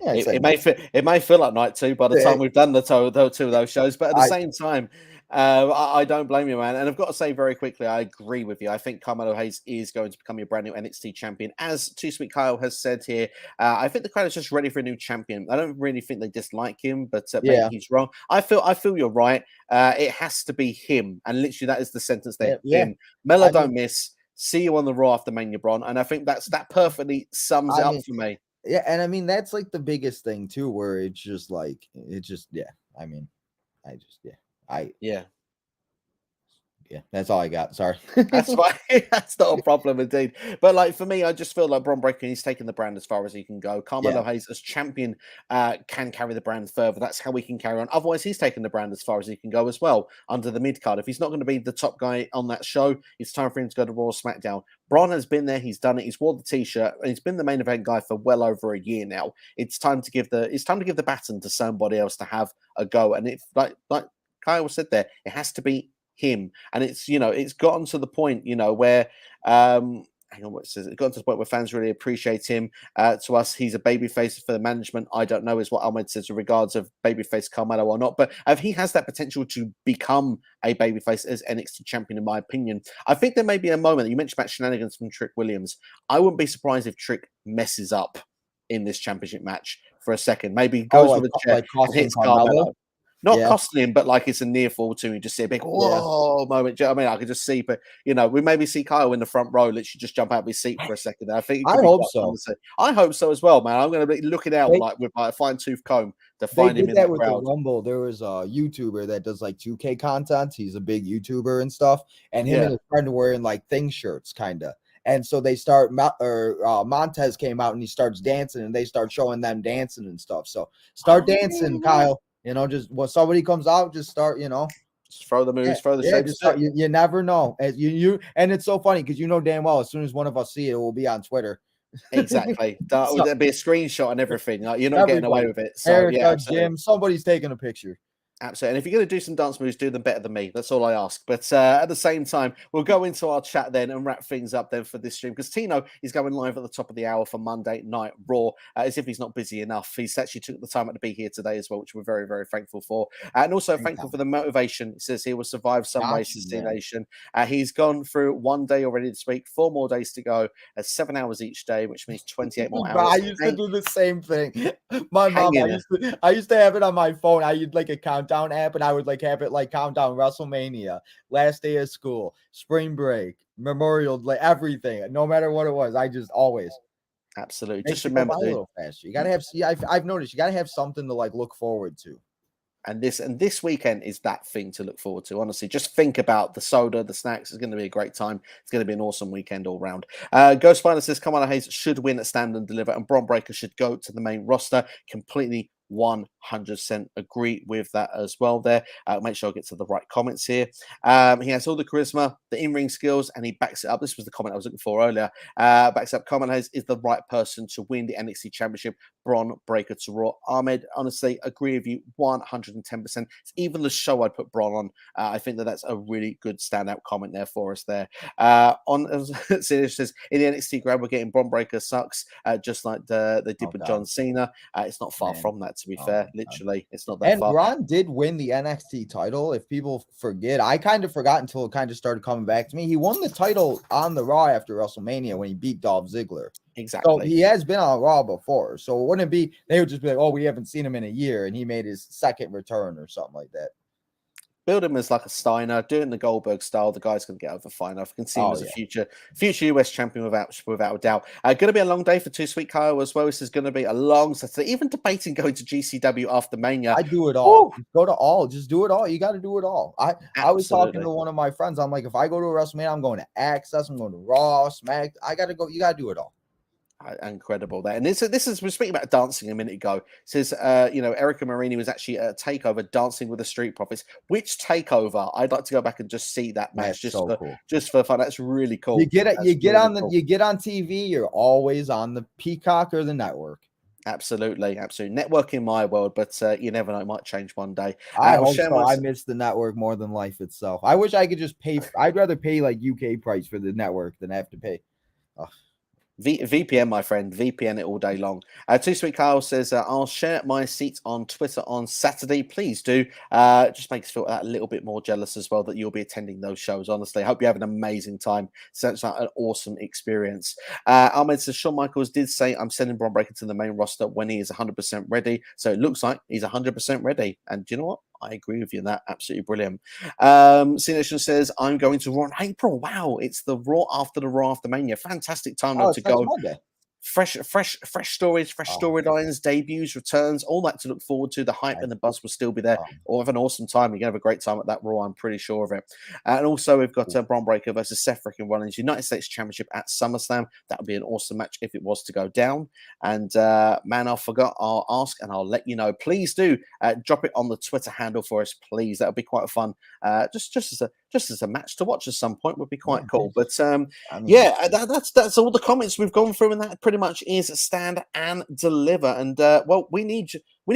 It may feel like night 2 by the time we've done the 2 of those shows, but at the same time, I don't blame you, man. And I've got to say very quickly, I agree with you. I think Carmelo Hayes is going to become your brand new NXT champion. As Too Sweet Kyle has said here, I think the crowd is just ready for a new champion. I don't really think they dislike him, but maybe he's wrong. I feel you're right. It has to be him, and literally that is the sentence there. Him. Melo don't miss. See you on the Raw after Mania, Bron. And I think that perfectly sums it up for me. Yeah, and I mean that's like the biggest thing too, where it's just that's all I got. Sorry. That's fine. That's not a problem indeed. But like for me, I just feel like Bron Breakker, he's taken the brand as far as he can go. Carmelo Hayes as champion can carry the brand further. That's how we can carry on. Otherwise, he's taken the brand as far as he can go as well under the mid card. If he's not going to be the top guy on that show, it's time for him to go to Raw or SmackDown. Bron has been there. He's done it. He's worn the t-shirt, and he's been the main event guy for well over a year now. It's time to give the baton to somebody else to have a go. And it's like Kyle said there, it has to be him. And it's it's gotten to the point where hang on, what it says, it got to the point where fans really appreciate him. To us, he's a babyface for the management. I don't know is what Ahmed says in regards of babyface Carmelo or not, but he has that potential to become a babyface as NXT champion, in my opinion. I think there may be a moment. You mentioned about shenanigans from Trick Williams. I wouldn't be surprised if Trick messes up in this championship match for a second. Maybe goes with a chair and hits Carmelo. Not costing him, but like it's a near fall to him. You just see a big whoa moment. Do you know what I mean? I could just see, but we maybe see Kyle in the front row literally just jump out of his seat for a second. I think I hope so. I hope so as well, man. I'm going to be looking out with a fine tooth comb to find him in the crowd. The Rumble. There was a YouTuber that does like 2K content. He's a big YouTuber and stuff, and him and his friend are wearing like thing shirts, kind of. And so they Montez came out and he starts dancing, and they start showing them dancing and stuff. So start dancing, Kyle. Just when somebody comes out, just start, just throw the moves, throw the shapes. You never know. As and it's so funny because damn well as soon as one of us see it, will be on Twitter. Exactly. There'll be a screenshot and everything. Like, you're not getting away with it. So Jim, somebody's taking a picture. Absolutely. And if you're going to do some dance moves, do them better than me. That's all I ask. But at the same time, we'll go into our chat then and wrap things up then for this stream, because Tino is going live at the top of the hour for Monday Night Raw, as if he's not busy enough. He's actually took the time out to be here today as well, which we're very, very thankful for. And also thankful for the motivation. He says he will survive some races, Nation. He's gone through 1 day already this week, 4 more days to go, 7 hours each day, which means 28 more hours. I used to do the same thing. My mom, I used to have it on my phone. I used like a countdown app, and I would like have it like countdown WrestleMania, last day of school, spring break, Memorial, like everything, no matter what it was. I just always absolutely just remember a little faster. You gotta have. I've noticed you gotta have something to like look forward to. And this weekend is that thing to look forward to. Honestly, just think about the soda, the snacks. It's going to be a great time. It's going to be an awesome weekend all round. Ghost Spider says Carmelo Hayes should win at Stand and Deliver, and Bron Breakker should go to the main roster. Completely 100% agree with that as well there. Make sure I get to the right comments here. He has all the charisma, the in-ring skills, and he backs it up. This was the comment I was looking for earlier. Backs up Carmelo Hayes is the right person to win the NXT Championship. Bron Breakker to Raw. Ahmed, honestly, agree with you 110%. It's even the show I'd put Bron on. I think that's a really good standout comment there for us there. Sirius says, in the NXT grab, we're getting Bron Breakker sucks, just like they did with John Cena. It's not far from that, to be fair. Literally, it's not that far. And Bron did win the NXT title. If people forget, I kind of forgot until it kind of started coming back to me. He won the title on the Raw after WrestleMania when he beat Dolph Ziggler. Exactly. So he has been on Raw before. So it wouldn't be, they would just be like, oh, we haven't seen him in a year, and he made his second return or something like that. Build him as like a Steiner, doing the Goldberg style. The guy's going to get over fine. I can see him as a future US champion without a doubt. Going to be a long day for Too Sweet Kyle as well. This is going to be a long Saturday. Even debating going to GCW after Mania. I do it all. Go to all. Just do it all. You got to do it all. I was talking to one of my friends. I'm like, if I go to a WrestleMania, I'm going to Access. I'm going to Raw, Smack. I got to go. You got to do it all. Incredible there. And this is we're speaking about dancing a minute ago. It says Erica Marini was actually at a takeover dancing with the Street Profits. Which takeover? I'd like to go back and just see that match. That's just for fun. That's really cool. You get on TV, you're always on the Peacock or the network. Absolutely. Network in my world, but you never know, it might change one day. I hope so. I miss the network more than life itself. I wish I could just pay. I'd rather pay like UK price for the network than have to pay. VPN, my friend. VPN it all day long. Too Sweet Kyle says, I'll share my seats on Twitter on Saturday. Please do. Just makes us feel a little bit more jealous as well that you'll be attending those shows. Honestly, I hope you have an amazing time. Sounds like an awesome experience. Ahmed says, Shawn Michaels did say, I'm sending Bron Breakker to the main roster when he is 100% ready. So it looks like he's 100% ready. And do you know what? I agree with you on that. Absolutely brilliant. C-Nation says, I'm going to Raw in April. Wow, it's the Raw after Mania. Fantastic time to go. Monday. Fresh stories, storylines, debuts, returns, all that to look forward to. The hype and the buzz will still be there. Or have an awesome time. You're going to have a great time at that Raw, I'm pretty sure of it. And also, we've got Bron Breakker versus Seth freaking Rollins, United States Championship at SummerSlam. That would be an awesome match if it was to go down. And man, I forgot. I'll ask and I'll let you know. Please do drop it on the Twitter handle for us, please. That would be quite fun. Just as a match to watch at some point would be quite cool. But that's all the comments we've gone through, and that pretty much is stand and deliver. And we need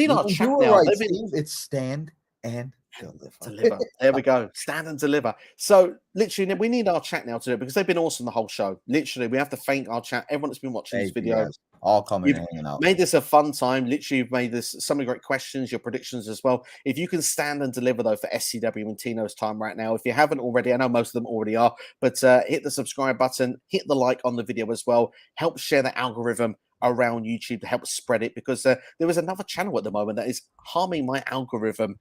our chat now. Right, it's stand and deliver. There we go. Stand and deliver. So literally, we need our chat now to do it because they've been awesome the whole show. Literally, we have to thank our chat. Everyone that's been watching this video. All coming and hanging out. Made this a fun time. Literally, you've made this some great questions, your predictions as well. If you can stand and deliver though for SCW and Tino's time right now, if you haven't already, I know most of them already are, but hit the subscribe button, hit the like on the video as well. Help share the algorithm around YouTube to help spread it, because there is another channel at the moment that is harming my algorithm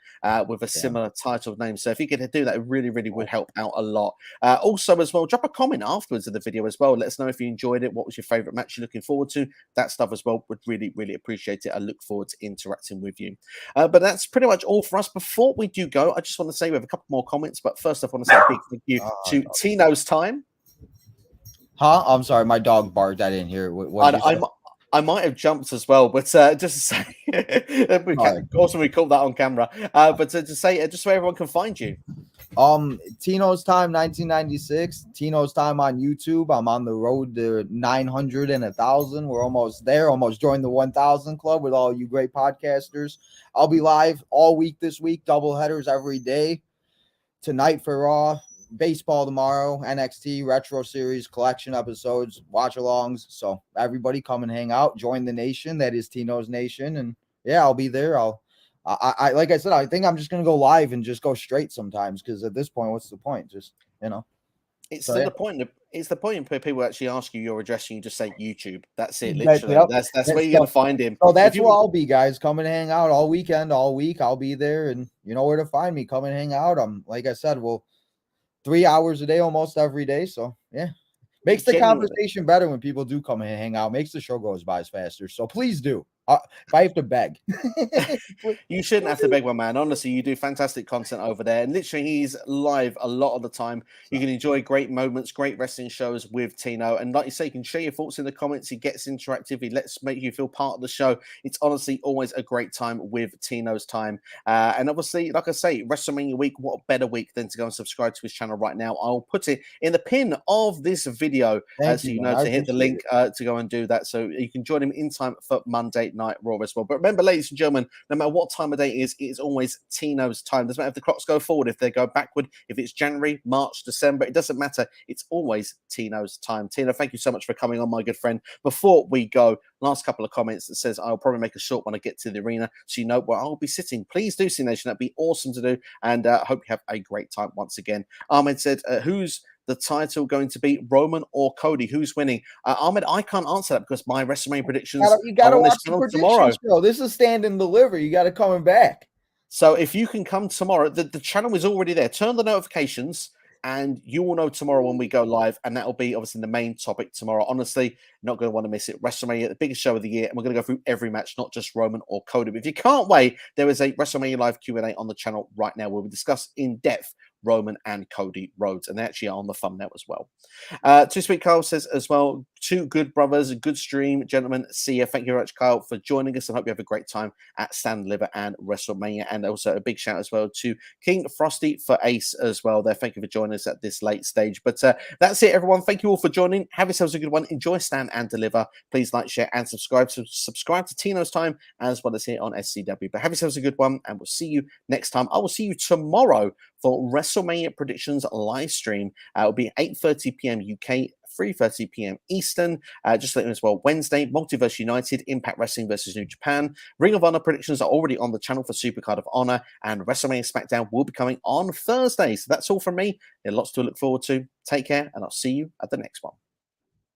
with a similar title name. So if you could do that, it really would help out a lot. Also as well, drop a comment afterwards of the video as well. Let us know if you enjoyed it. What was your favorite match you're looking forward to? That stuff as well would really appreciate it. I look forward to interacting with you. But that's pretty much all for us. Before we do go, I just want to say we have a couple more comments, but first off, I want to say a big thank you to Tino's Time. I'm sorry, my dog barked. I didn't hear it. I might have jumped as well, but just to say, also we called that on camera. But to say, just so everyone can find you. Tino's Time 1996. Tino's Time on YouTube. I'm on the road to 900 and 1,000. We're almost there. Almost joined the 1,000 club with all you great podcasters. I'll be live all week this week. Double headers every day. Tonight for Raw. Baseball tomorrow, NXT Retro Series collection episodes, watch-alongs. So everybody come and hang out, join the nation. That is Tino's Nation. And yeah, I'll be there. I like I said, I think I'm just going to go live and just go straight sometimes, because at this point, what's the point? Just, It's the point. It's the point where people actually ask you your address and you just say YouTube. That's it. Literally, that's where you're gonna find him. So that's where I'll be, guys. Come and hang out all weekend, all week. I'll be there, and you know where to find me. Come and hang out. Like I said, 3 hours a day, almost every day. So yeah, makes the conversation better when people do come and hang out. Makes the show goes by faster. So please do. If I have to beg, you shouldn't have to beg, my man. Honestly, you do fantastic content over there, and literally, he's live a lot of the time. You can enjoy great moments, great wrestling shows with Tino, and like you say, you can share your thoughts in the comments. He gets interactive. He lets make you feel part of the show. It's honestly always a great time with Tino's Time, and obviously, like I say, WrestleMania week. What a better week than to go and subscribe to his channel right now? I'll put it in the pin of this video, so you know to hit the link to go and do that, so you can join him in time for Monday Night Raw as well. But remember, ladies and gentlemen, no matter what time of day it is always Tino's Time. Doesn't matter if the clocks go forward, if they go backward, if it's January, March, December, it doesn't matter. It's always Tino's Time. Tino, thank you so much for coming on, my good friend. Before we go, last couple of comments that says I'll probably make a short when I get to the arena, so you know where I'll be sitting. Please do, C Nation. That'd be awesome to do, and I hope you have a great time once again. Ahmed said, who's the title going to be, Roman or Cody? Who's winning? Ahmed, I can't answer that because my WrestleMania predictions you gotta are on watch this the channel predictions tomorrow. Show. This is stand and deliver. You got to coming back. So if you can come tomorrow, the channel is already there. Turn on the notifications and you will know tomorrow when we go live. And that'll be obviously the main topic tomorrow. Honestly, not going to want to miss it. WrestleMania, the biggest show of the year. And we're going to go through every match, not just Roman or Cody. But if you can't wait, there is a WrestleMania Live Q&A on the channel right now where we discuss in depth Roman and Cody Rhodes. And they actually are on the thumbnail as well. Two Sweet Kyle says as well, two good brothers, a good stream, gentlemen. See you. Thank you very much, Kyle, for joining us. I hope you have a great time at Stand Liver and WrestleMania. And also a big shout as well to King Frosty for Ace as well there. Thank you for joining us at this late stage. But that's it, everyone. Thank you all for joining. Have yourselves a good one. Enjoy Stand and Deliver. Please like, share, and subscribe. So subscribe to Tino's Time as well as here on SCW. But have yourselves a good one, and we'll see you next time. I will see you tomorrow for WrestleMania Predictions live stream. It'll be 8:30 p.m. UK, 3:30 p.m. Eastern. Just letting you know as well, Wednesday, Multiverse United, Impact Wrestling versus New Japan. Ring of Honor predictions are already on the channel for Supercard of Honor, and WrestleMania SmackDown will be coming on Thursday. So that's all from me. There are lots to look forward to. Take care, and I'll see you at the next one.